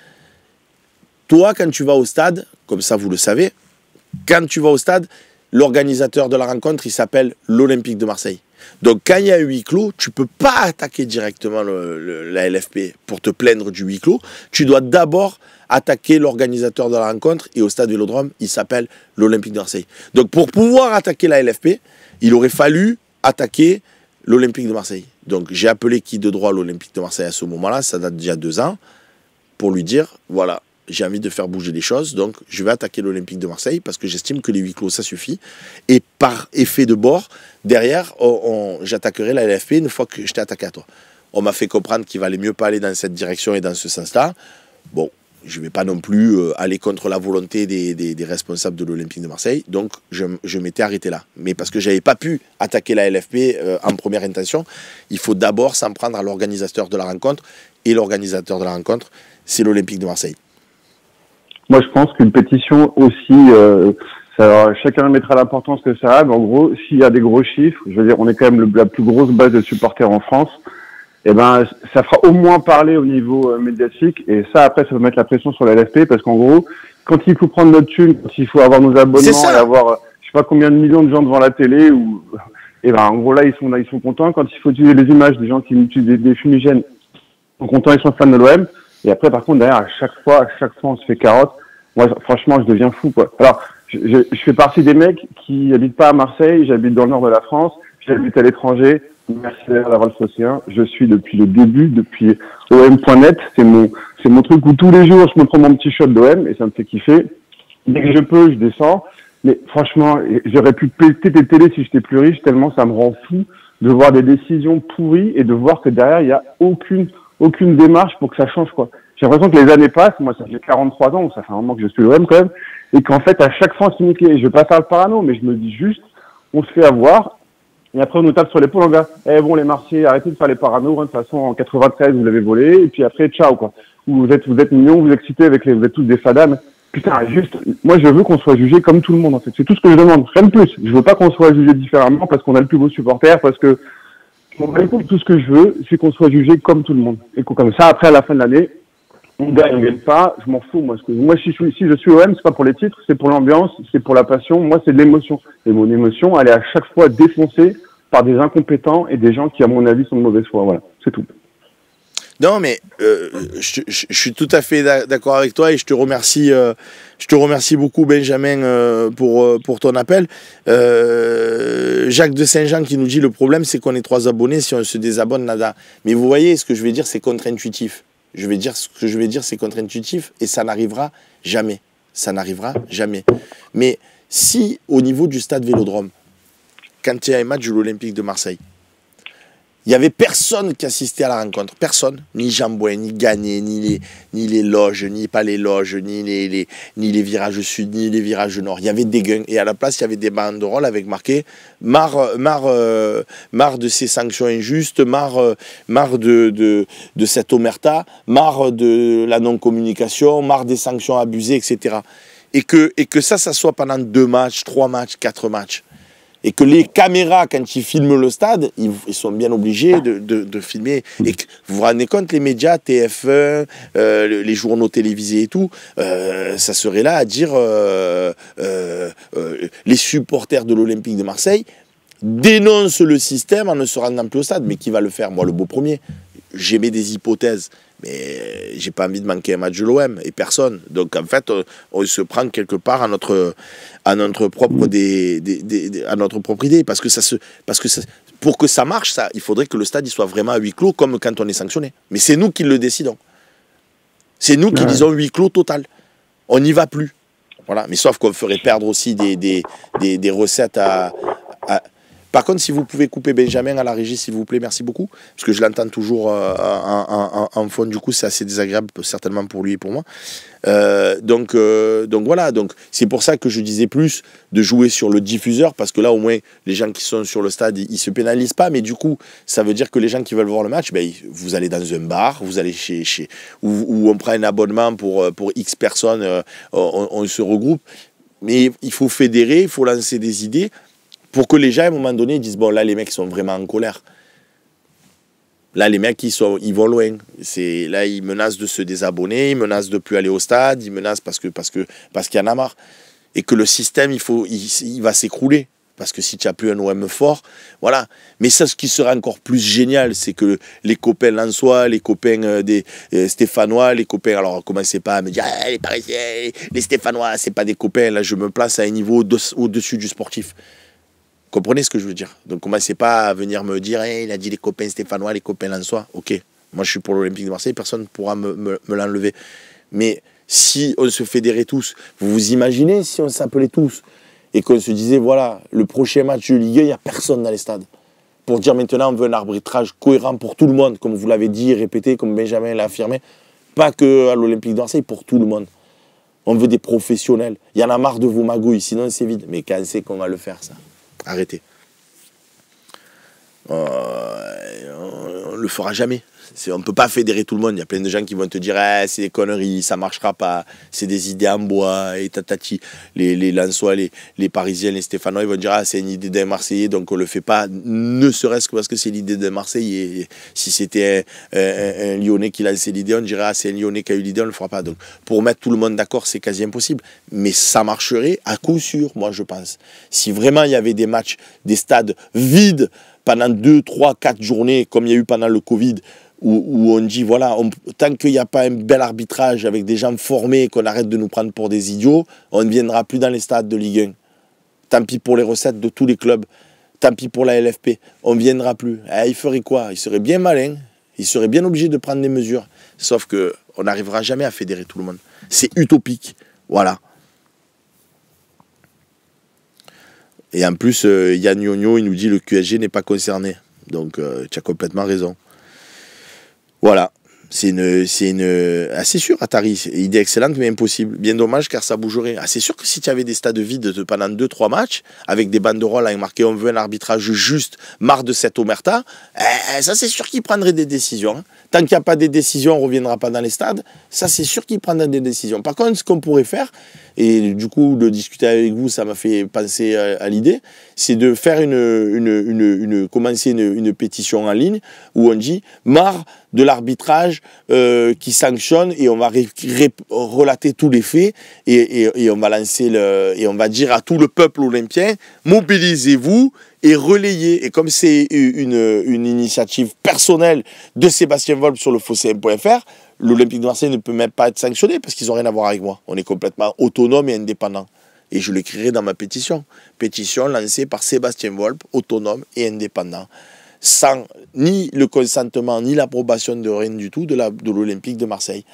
toi, quand tu vas au stade, comme ça vous le savez, quand tu vas au stade, l'organisateur de la rencontre, il s'appelle l'Olympique de Marseille. Donc, quand il y a un huis clos, tu ne peux pas attaquer directement la LFP pour te plaindre du huis clos. Tu dois d'abord attaquer l'organisateur de la rencontre et au stade Vélodrome, il s'appelle l'Olympique de Marseille. Donc, pour pouvoir attaquer la LFP, il aurait fallu attaquer l'Olympique de Marseille. Donc, j'ai appelé qui de droit l'Olympique de Marseille à ce moment-là, ça date d'il y a 2 ans, pour lui dire, voilà, j'ai envie de faire bouger les choses, donc je vais attaquer l'Olympique de Marseille parce que j'estime que les huis clos, ça suffit. Et par effet de bord, derrière, j'attaquerai la LFP une fois que je t'ai attaqué à toi. On m'a fait comprendre qu'il valait mieux pas aller dans cette direction et dans ce sens-là. Bon, je ne vais pas non plus aller contre la volonté des responsables de l'Olympique de Marseille, donc je m'étais arrêté là. Mais parce que je n'avais pas pu attaquer la LFP en première intention, il faut d'abord s'en prendre à l'organisateur de la rencontre, et l'organisateur de la rencontre, c'est l'Olympique de Marseille. Moi, je pense qu'une pétition aussi, chacun mettra l'importance que ça a, mais en gros, s'il y a des gros chiffres, je veux dire, on est quand même la plus grosse base de supporters en France, et ben, ça fera au moins parler au niveau médiatique, et ça, après, ça va mettre la pression sur la LFP, parce qu'en gros, quand il faut prendre notre thune, quand il faut avoir nos abonnements et avoir, je sais pas combien de millions de gens devant la télé, et ben, en gros, là, ils sont contents. Quand il faut utiliser les images des gens qui utilisent des fumigènes, ils sont contents, ils sont fans de l'OM. Et après, par contre, derrière, à chaque fois, on se fait carotte. Moi, franchement, je deviens fou, quoi. Alors, je fais partie des mecs qui habitent pas à Marseille, j'habite dans le nord de la France, j'habite à l'étranger. Merci d'avoir le Phocéen. Je suis depuis le début, depuis OM.net. C'est mon truc où tous les jours, je me prends mon petit shot d'OM et ça me fait kiffer. Dès que je peux, je descends. Mais franchement, j'aurais pu péter des télés si j'étais plus riche, tellement ça me rend fou de voir des décisions pourries et de voir que derrière, il y a aucune démarche pour que ça change, quoi. J'ai l'impression que les années passent, moi ça fait 43 ans, ça fait un moment que je suis l'OM quand même, et qu'en fait à chaque fois on se nique, je vais pas faire le parano, mais je me dis juste, on se fait avoir, et après on nous tape sur l'épaule, en gars, bon les Marseillais, arrêtez de faire les paranos, de toute façon en 93 vous l'avez volé, et puis après ciao, quoi. Vous êtes mignons, vous excitez vous êtes tous des fadas, putain, juste, moi je veux qu'on soit jugé comme tout le monde en fait, c'est tout ce que je demande, rien de plus, je veux pas qu'on soit jugé différemment parce qu'on a le plus beau supporter, parce que tout ce que je veux, c'est qu'on soit jugé comme tout le monde, et comme ça après à la fin de l'année, on gagne pas, je m'en fous, moi. Si je suis OM, c'est pas pour les titres, c'est pour l'ambiance, c'est pour la passion. Moi, c'est de l'émotion. Et mon émotion, elle est à chaque fois défoncée par des incompétents et des gens qui, à mon avis, sont de mauvaise foi. Voilà, c'est tout. Non, mais je suis tout à fait d'accord avec toi et je te remercie beaucoup, Benjamin, pour ton appel. Jacques de Saint-Jean qui nous dit le problème, c'est qu'on est 3 abonnés, si on se désabonne, nada. Mais vous voyez, ce que je vais dire, c'est contre-intuitif. Ce que je vais dire, c'est contre-intuitif et ça n'arrivera jamais. Ça n'arrivera jamais. Mais si, au niveau du stade Vélodrome, quand il y a un match de l'Olympique de Marseille. Il n'y avait personne qui assistait à la rencontre. Personne. Ni Jambouin, ni Gagné, ni les loges, ni pas les loges, ni les virages sud, ni les virages nord. Il y avait des guns. Et à la place, il y avait des banderoles avec marqué marre de ces sanctions injustes, marre de cette omerta, marre de la non-communication, marre des sanctions abusées, etc. Et que ça soit pendant 2 matchs, 3 matchs, 4 matchs. Et que les caméras, quand ils filment le stade, ils sont bien obligés de filmer. Et que, vous vous rendez compte, les médias, TF1, les journaux télévisés et tout, ça serait là à dire les supporters de l'Olympique de Marseille dénoncent le système en ne se rendant plus au stade. Mais qui va le faire? Moi, le beau premier. J'émets des hypothèses. Mais j'ai pas envie de manquer un match de l'OM et personne. Donc en fait, on se prend quelque part à notre propre à notre propre idée, parce que pour que ça marche, il faudrait que le stade il soit vraiment à huis clos, comme quand on est sanctionné. Mais c'est nous qui le décidons. C'est nous qui disons huis clos total. On n'y va plus. Voilà. Mais sauf qu'on ferait perdre aussi des recettes à. Par contre, si vous pouvez couper Benjamin à la régie, s'il vous plaît, merci beaucoup. Parce que je l'entends toujours en fond, du coup, c'est assez désagréable, certainement pour lui et pour moi. Donc voilà, c'est pour ça que je disais plus de jouer sur le diffuseur, parce que là, au moins, les gens qui sont sur le stade, ils ne se pénalisent pas. Mais du coup, ça veut dire que les gens qui veulent voir le match, ben, vous allez dans un bar, vous allez où on prend un abonnement pour X personnes, on se regroupe. Mais il faut fédérer, il faut lancer des idées, pour que les gens, à un moment donné, disent, bon, là, les mecs sont vraiment en colère. Là, les mecs, ils vont loin. Là, ils menacent de se désabonner, ils menacent de ne plus aller au stade, ils menacent parce qu'il y en a marre. Et que le système, il va s'écrouler. Parce que si tu n'as plus un OM fort, voilà. Mais ça, ce qui serait encore plus génial, c'est que les copains lensois, les copains des Stéphanois, les copains, alors commencez pas à me dire, les Parisiens, les Stéphanois, c'est pas des copains. Là, je me place à un niveau au-dessus du sportif. Comprenez ce que je veux dire? Donc, commencez pas à venir me dire, hey, il a dit les copains stéphanois, les copains lensois. Ok, moi je suis pour l'Olympique de Marseille, personne ne pourra me l'enlever. Mais si on se fédérait tous, vous vous imaginez si on s'appelait tous et qu'on se disait, voilà, le prochain match de Ligue 1, il n'y a personne dans les stades. Pour dire maintenant, on veut un arbitrage cohérent pour tout le monde, comme vous l'avez dit et répété, comme Benjamin l'a affirmé. Pas que à l'Olympique de Marseille, pour tout le monde. On veut des professionnels. Il y en a marre de vos magouilles, sinon c'est vide. Mais quand c'est qu'on va le faire, ça? Arrêtez. On ne le fera jamais. On ne peut pas fédérer tout le monde. Il y a plein de gens qui vont te dire c'est des conneries, ça ne marchera pas, c'est des idées en bois, et tatati. Les Lensois, les Parisiens, les Stéphanois, ils vont dire c'est une idée d'un Marseillais, donc on ne le fait pas, ne serait-ce que parce que c'est l'idée d'un Marseillais. Si c'était un Lyonnais qui lançait l'idée, on dirait c'est un Lyonnais qui a eu l'idée, on ne le fera pas. Donc pour mettre tout le monde d'accord, c'est quasi impossible. Mais ça marcherait à coup sûr, moi je pense. Si vraiment il y avait des matchs, des stades vides pendant 2, 3, 4 journées, comme il y a eu pendant le Covid, où on dit, voilà, tant qu'il n'y a pas un bel arbitrage avec des gens formés, qu'on arrête de nous prendre pour des idiots, on ne viendra plus dans les stades de Ligue 1. Tant pis pour les recettes de tous les clubs. Tant pis pour la LFP. On ne viendra plus. Il ferait quoi? Il serait bien malin. Il serait bien obligé de prendre des mesures. Sauf qu'on n'arrivera jamais à fédérer tout le monde. C'est utopique. Voilà. Et en plus, Yann Nyonyo, il nous dit le QSG n'est pas concerné. Donc, tu as complètement raison. Voilà, c'est assez sûr, Atari, idée excellente mais impossible. Bien dommage car ça bougerait. C'est sûr que si tu avais des stades vides pendant 2-3 matchs, avec des banderoles avec marqué on veut un arbitrage juste, marre de cette omerta, ça c'est sûr qu'ils prendraient des décisions. Hein. Tant qu'il n'y a pas des décisions, on ne reviendra pas dans les stades, ça c'est sûr qu'ils prendraient des décisions. Par contre, ce qu'on pourrait faire, et du coup de discuter avec vous, ça m'a fait penser à l'idée, c'est de faire commencer une pétition en ligne où on dit marre de l'arbitrage qui sanctionne et on va relater tous les faits et on va lancer et on va dire à tout le peuple olympien mobilisez-vous et relayez. Et comme c'est une initiative personnelle de Sébastien Volpe sur le fosséen.fr, l'Olympique de Marseille ne peut même pas être sanctionné parce qu'ils n'ont rien à voir avec moi. On est complètement autonome et indépendant. Et je l'écrirai dans ma pétition. Pétition lancée par Sébastien Volpe, autonome et indépendant. Sans ni le consentement, ni l'approbation de rien du tout de l'Olympique de Marseille.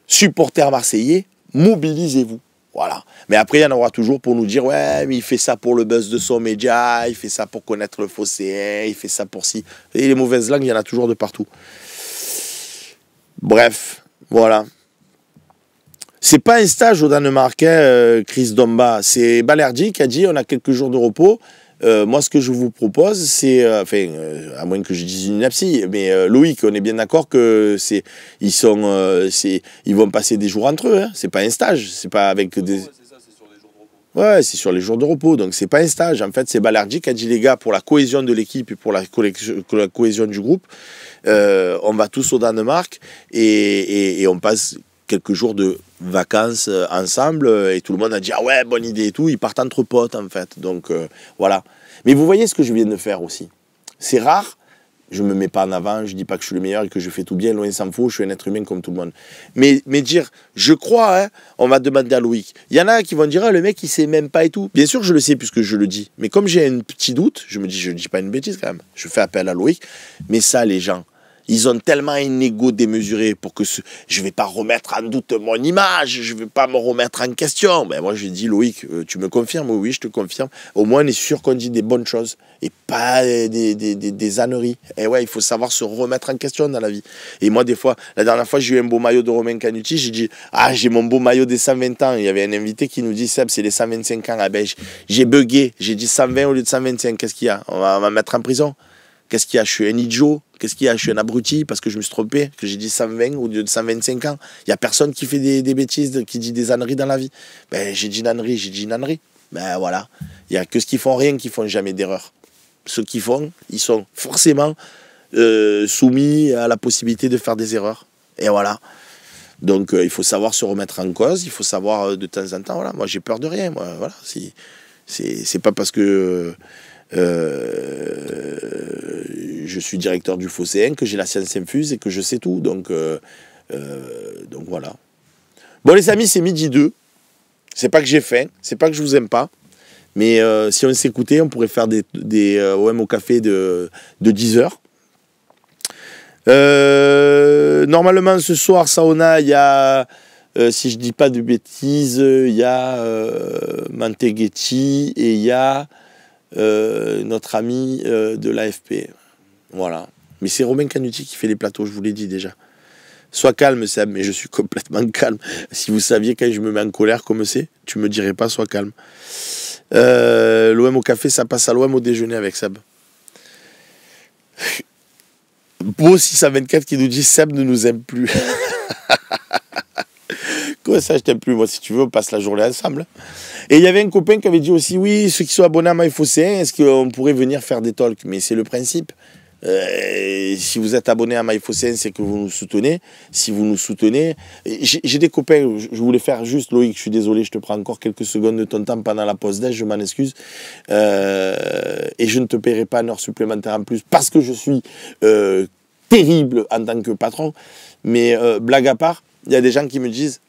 Supporters marseillais, mobilisez-vous. Voilà. Mais après, il y en aura toujours pour nous dire, ouais, mais il fait ça pour le buzz de son média, il fait ça pour connaître le phocéen, il fait ça pour si. Et les mauvaises langues, il y en a toujours de partout. Bref, voilà. C'est pas un stage au Danemark, Chris Domba. C'est Balerdi qui a dit, on a quelques jours de repos. Moi, ce que je vous propose, c'est, à moins que je dise une ineptie, mais Loïc, on est bien d'accord que ils vont passer des jours entre eux. Hein. C'est pas un stage, c'est pas avec des. Ouais, c'est ça, c'est sur les jours de repos. Ouais, c'est sur les jours de repos, donc c'est pas un stage. En fait, c'est Balerdi qui a dit les gars, pour la cohésion de l'équipe et pour la cohésion du groupe, on va tous au Danemark et on passe quelques jours de vacances ensemble et tout le monde a dit ah ouais bonne idée et tout, ils partent entre potes en fait, donc voilà. Mais vous voyez ce que je viens de faire aussi, c'est rare, je me mets pas en avant, je dis pas que je suis le meilleur et que je fais tout bien, loin s'en faut, je suis un être humain comme tout le monde, mais dire je crois, hein, on va demander à Loïc, il y en a qui vont dire ah, le mec il sait même pas et tout, bien sûr je le sais puisque je le dis, mais comme j'ai un petit doute, je me dis je dis pas une bêtise quand même, je fais appel à Loïc, mais ça les gens ils ont tellement un ego démesuré pour que je ne vais pas remettre en doute mon image, je ne vais pas me remettre en question. Ben moi, je dis, Loïc, tu me confirmes? Oui, je te confirme. Au moins, on est sûr qu'on dit des bonnes choses et pas des âneries. Et ouais, il faut savoir se remettre en question dans la vie. Et moi, des fois, la dernière fois, j'ai eu un beau maillot de Romain Canuti. J'ai dit, ah, j'ai mon beau maillot des 120 ans. Il y avait un invité qui nous dit, Seb, c'est les 125 ans. Ah ben, j'ai bugué. J'ai dit 120 au lieu de 125. Qu'est-ce qu'il y a? On va me mettre en prison. Qu'est-ce qu'il y a? Je suis un idiot. Qu'est-ce qu'il y a? Je suis un abruti parce que je me suis trompé, que j'ai dit 120 au lieu de 125 ans. Il n'y a personne qui fait des bêtises, qui dit des âneries dans la vie. Ben, j'ai dit une ânerie. Ben voilà. Il n'y a que ceux qui font rien qui font jamais d'erreur. Ceux qui font, ils sont forcément soumis à la possibilité de faire des erreurs. Et voilà. Donc il faut savoir se remettre en cause, il faut savoir de temps en temps, voilà, moi j'ai peur de rien. Moi, voilà. C'est pas parce que. Je suis directeur du phocéen, que j'ai la science infuse et que je sais tout. Donc voilà. Bon les amis, c'est midi 2. C'est pas que j'ai faim, c'est pas que je vous aime pas. Mais si on s'écoutait, on pourrait faire des OM au café de 10h. Normalement ce soir, sauna, il y a, si je dis pas de bêtises, il y a Manteghetti et il y a notre ami de l'AFP. Voilà. Mais c'est Romain Canuti qui fait les plateaux, je vous l'ai dit déjà. Sois calme, Seb, mais je suis complètement calme. Si vous saviez quand je me mets en colère comme c'est, tu me dirais pas sois calme. L'OM au café, ça passe à l'OM au déjeuner avec Seb. Beau 624 qui nous dit Seb ne nous aime plus. Comment ça, je t'aime plus? Moi, si tu veux, on passe la journée ensemble. Et il y avait un copain qui avait dit aussi, oui, ceux qui sont abonnés à MyPhocéen, est-ce qu'on pourrait venir faire des talks? Mais c'est le principe. Si vous êtes abonné à MyPhocéen, c'est que vous nous soutenez. Si vous nous soutenez, j'ai des copains, je voulais faire juste, Loïc, je suis désolé, je te prends encore quelques secondes de ton temps pendant la pause déj, je m'en excuse. Et je ne te paierai pas une heure supplémentaire en plus parce que je suis terrible en tant que patron. Mais blague à part, il y a des gens qui me disent,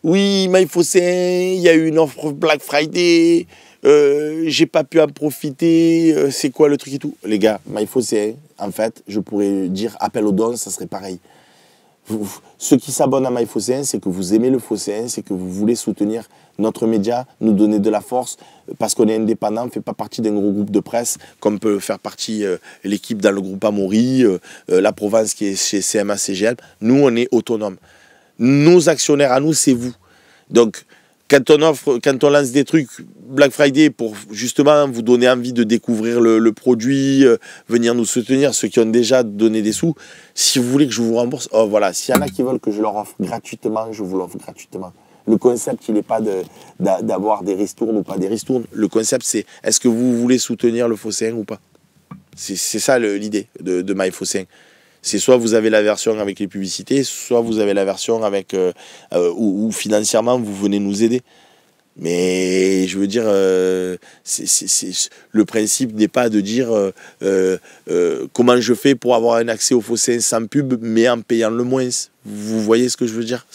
oui, MyPhocéen, il y a eu une offre Black Friday, j'ai pas pu en profiter, c'est quoi le truc et tout. Les gars, MyPhocéen, en fait, je pourrais dire appel aux dons, ça serait pareil. Ceux qui s'abonnent à MyPhocéen, c'est que vous aimez le phocéen, c'est que vous voulez soutenir notre média, nous donner de la force, parce qu'on est indépendant, on ne fait pas partie d'un gros groupe de presse, comme peut faire partie l'équipe dans le groupe Amaury, la Provence qui est chez CMA-CGL. Nous, on est autonomes. Nos actionnaires à nous, c'est vous. Donc, quand on lance des trucs Black Friday pour justement vous donner envie de découvrir le produit, venir nous soutenir, ceux qui ont déjà donné des sous, si vous voulez que je vous rembourse, oh voilà, s'il y en a qui veulent que je leur offre gratuitement, je vous l'offre gratuitement. Le concept, il n'est pas d'avoir des ristournes ou pas des ristournes. Le concept, c'est est-ce que vous voulez soutenir le phocéen ou pas? C'est ça l'idée de MyPhocéen. C'est soit vous avez la version avec les publicités, soit vous avez la version avec où financièrement vous venez nous aider. Mais je veux dire, le principe n'est pas de dire comment je fais pour avoir un accès au phocéen sans pub, mais en payant le moins. Vous voyez ce que je veux dire?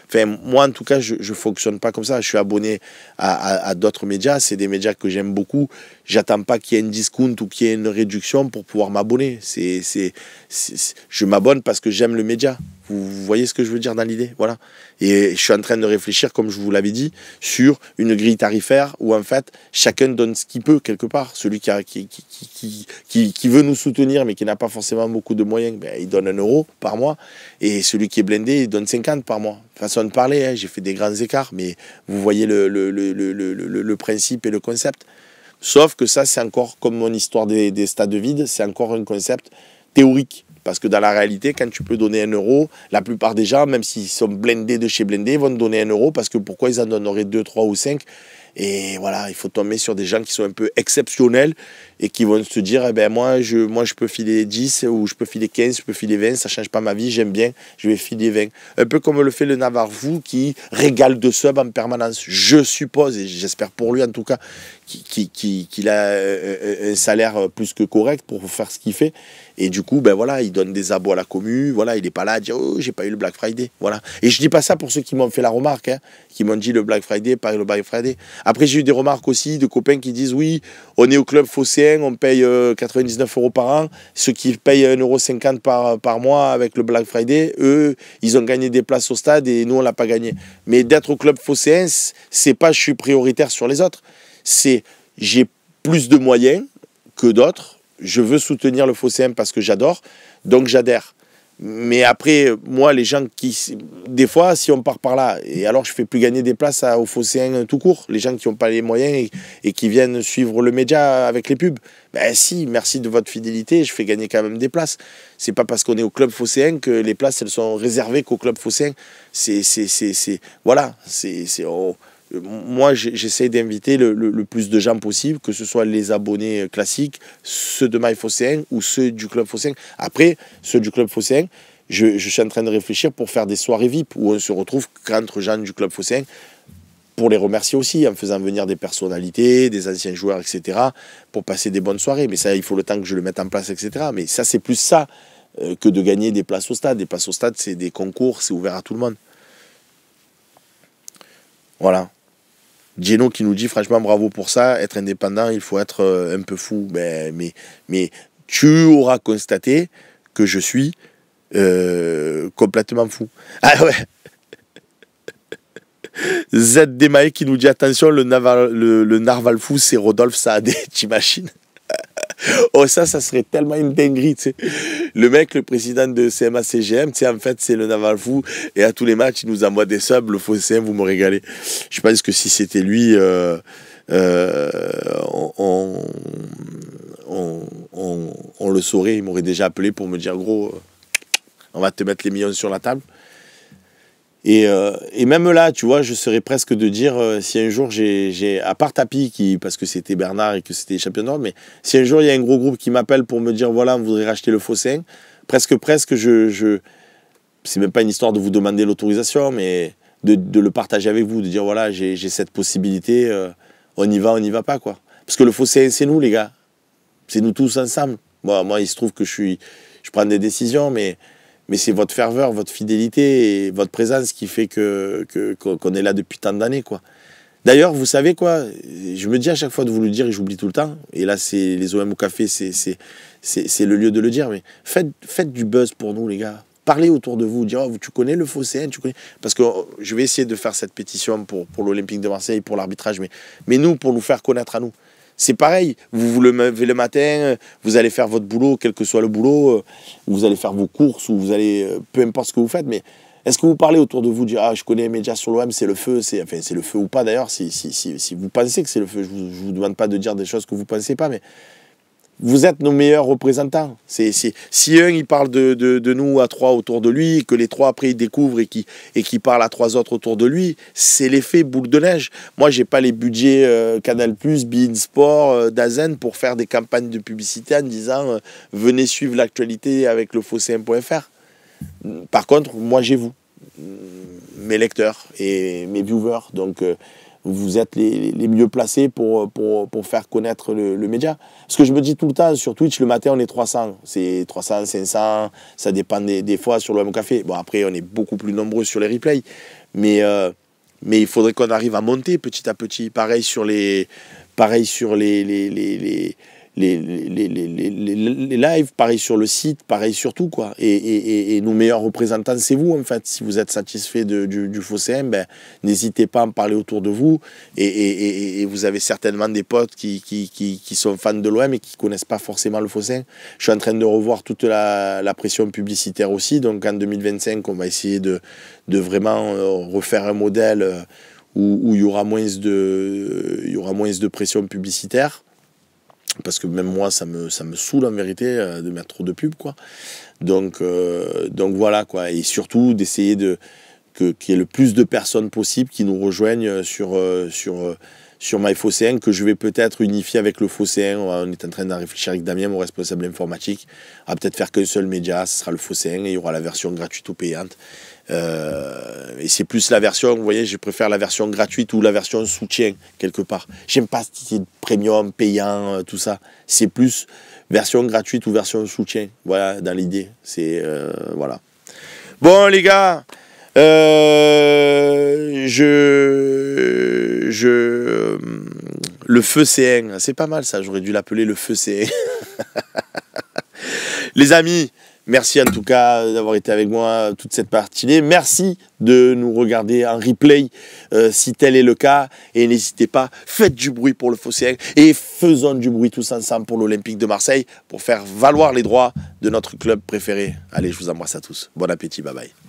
Enfin, moi, en tout cas, je ne fonctionne pas comme ça. Je suis abonné à d'autres médias. C'est des médias que j'aime beaucoup. J'attends pas qu'il y ait une discount ou qu'il y ait une réduction pour pouvoir m'abonner. Je m'abonne parce que j'aime le média. Vous voyez ce que je veux dire dans l'idée? Voilà. Et je suis en train de réfléchir, comme je vous l'avais dit, sur une grille tarifaire où en fait chacun donne ce qu'il peut quelque part. Celui qui veut nous soutenir mais qui n'a pas forcément beaucoup de moyens, ben, il donne 1 euro par mois. Et celui qui est blindé, il donne 50 par mois. Façon de parler, hein, j'ai fait des grands écarts, mais vous voyez le principe et le concept. Sauf que ça, c'est encore, comme mon histoire des stades vides, c'est encore un concept théorique. Parce que dans la réalité, quand tu peux donner 1 euro, la plupart des gens, même s'ils sont blindés de chez blindés, vont te donner 1 euro parce que pourquoi ils en donneraient 2, 3 ou 5? Et voilà, il faut tomber sur des gens qui sont un peu exceptionnels et qui vont se dire, eh ben moi je peux filer 10 ou je peux filer 15, je peux filer 20, ça ne change pas ma vie, j'aime bien, je vais filer 20. Un peu comme le fait le Navarfou qui régale de subs en permanence. Je suppose, et j'espère pour lui en tout cas, qu'il a un salaire plus que correct pour faire ce qu'il fait. Et du coup, ben voilà, il donne des abos à la commu, voilà, il n'est pas là à dire, oh, j'ai pas eu le Black Friday, voilà. Et je dis pas ça pour ceux qui m'ont fait la remarque, hein, qui m'ont dit le Black Friday, pas le Black Friday. Après, j'ai eu des remarques aussi de copains qui disent, oui, on est au club phocéen, on paye 99 euros par an, ceux qui payent 1,50 € par mois avec le Black Friday, eux, ils ont gagné des places au stade et nous, on l'a pas gagné. Mais d'être au club phocéen, c'est pas je suis prioritaire sur les autres, c'est j'ai plus de moyens que d'autres. Je veux soutenir le phocéen parce que j'adore, donc j'adhère. Mais après, moi, les gens qui... Des fois, si on part par là, et alors je fais plus gagner des places aux phocéens tout court, les gens qui n'ont pas les moyens et qui viennent suivre le média avec les pubs, ben si, merci de votre fidélité, je fais gagner quand même des places. C'est pas parce qu'on est au club phocéen que les places, elles sont réservées qu'au club phocéen. Voilà, moi, j'essaie d'inviter le plus de gens possible, que ce soit les abonnés classiques, ceux de MyPhocéen ou ceux du Club Phocéen. Après, ceux du Club Phocéen, je suis en train de réfléchir pour faire des soirées VIP où on se retrouve entre gens du Club Phocéen pour les remercier aussi, en faisant venir des personnalités, des anciens joueurs, etc., pour passer des bonnes soirées. Mais ça, il faut le temps que je le mette en place, etc. Mais ça, c'est plus ça que de gagner des places au stade. Des places au stade, c'est des concours, c'est ouvert à tout le monde. Voilà. Geno qui nous dit franchement bravo pour ça, être indépendant, il faut être un peu fou. Mais tu auras constaté que je suis complètement fou. Ah ouais. ZDMae qui nous dit attention, le narval fou, c'est Rodolphe Saadé, t'imagines? Oh, ça serait tellement une dinguerie, tu sais. Le mec, le président de CMA-CGM, tu sais, en fait, c'est le Naval Fou. Et à tous les matchs, il nous envoie des subs. Le phocéen, vous me régalez. Je pense que si c'était lui, on le saurait. Il m'aurait déjà appelé pour me dire, gros, on va te mettre les millions sur la table. Et même là, tu vois, je serais presque de dire, si un jour j'ai à part Tapi, parce que c'était Bernard et que c'était champion d'Europe, mais si un jour il y a un gros groupe qui m'appelle pour me dire, voilà, on voudrait racheter le phocéen, presque, c'est même pas une histoire de vous demander l'autorisation, mais de le partager avec vous, de dire, voilà, j'ai cette possibilité, on y va pas, quoi. Parce que le phocéen, c'est nous, les gars. C'est nous tous ensemble. Bon, moi, il se trouve que je prends des décisions, mais c'est votre ferveur, votre fidélité et votre présence qui fait qu'on est là depuis tant d'années, quoi. D'ailleurs, vous savez quoi, je me dis à chaque fois de vous le dire et j'oublie tout le temps. Et là, c'est les OM au café, c'est le lieu de le dire. Mais faites du buzz pour nous, les gars. Parlez autour de vous, dire oh, tu connais le phocéen, tu connais. Parce que je vais essayer de faire cette pétition pour l'Olympique de Marseille, pour l'arbitrage, mais nous, pour nous faire connaître à nous. C'est pareil, vous le levez le matin, vous allez faire votre boulot, quel que soit le boulot, vous allez faire vos courses, ou vous allez, peu importe ce que vous faites, mais est-ce que vous parlez autour de vous, dire ah je connais les médias sur l'OM, c'est le feu, c'est le feu ou pas d'ailleurs, si vous pensez que c'est le feu, je vous demande pas de dire des choses que vous ne pensez pas, mais vous êtes nos meilleurs représentants. Si un il parle de nous à 3 autour de lui, que les 3 après ils découvrent et qui parlent à 3 autres autour de lui, c'est l'effet boule de neige. Moi, j'ai pas les budgets Canal+, beIN Sport, Dazen pour faire des campagnes de publicité en disant venez suivre l'actualité avec le phocéen.fr. Par contre, moi j'ai vous, mes lecteurs et mes viewers, donc vous êtes les mieux placés pour faire connaître le média. Parce que je me dis tout le temps, sur Twitch, le matin, on est 300. C'est 300, 500, ça dépend des fois sur l'OM Café. Bon, après, on est beaucoup plus nombreux sur les replays. Mais il faudrait qu'on arrive à monter petit à petit. Pareil sur les les lives, pareil sur le site, pareil sur tout, quoi. Et nos meilleurs représentants, c'est vous, en fait. Si vous êtes satisfait du Phocéen, ben, n'hésitez pas à en parler autour de vous. Et vous avez certainement des potes qui sont fans de l'OM et qui ne connaissent pas forcément le Phocéen. Je suis en train de revoir toute la pression publicitaire aussi. Donc en 2025, on va essayer de vraiment refaire un modèle où il y aura moins de pression publicitaire. Parce que même moi, ça me saoule en vérité de mettre trop de pubs, quoi. Donc voilà, quoi. Et surtout d'essayer qu'il y ait le plus de personnes possible qui nous rejoignent sur MyPhocéen, que je vais peut-être unifier avec le Phocéen. On est en train d'en réfléchir avec Damien, mon responsable informatique, à peut-être faire qu'un seul média, ce sera le Phocéen, et il y aura la version gratuite ou payante. Et c'est plus la version, vous voyez, je préfère la version gratuite ou la version soutien quelque part. J'aime pas ce qui est premium, payant, tout ça. C'est plus version gratuite ou version soutien. Voilà, dans l'idée. C'est voilà. Bon les gars, le Phocéen, c'est pas mal ça. J'aurais dû l'appeler le Phocéen. Les amis. Merci en tout cas d'avoir été avec moi toute cette partie-là. Merci de nous regarder en replay si tel est le cas. Et n'hésitez pas, faites du bruit pour le Phocéen et faisons du bruit tous ensemble pour l'Olympique de Marseille pour faire valoir les droits de notre club préféré. Allez, je vous embrasse à tous. Bon appétit, bye bye.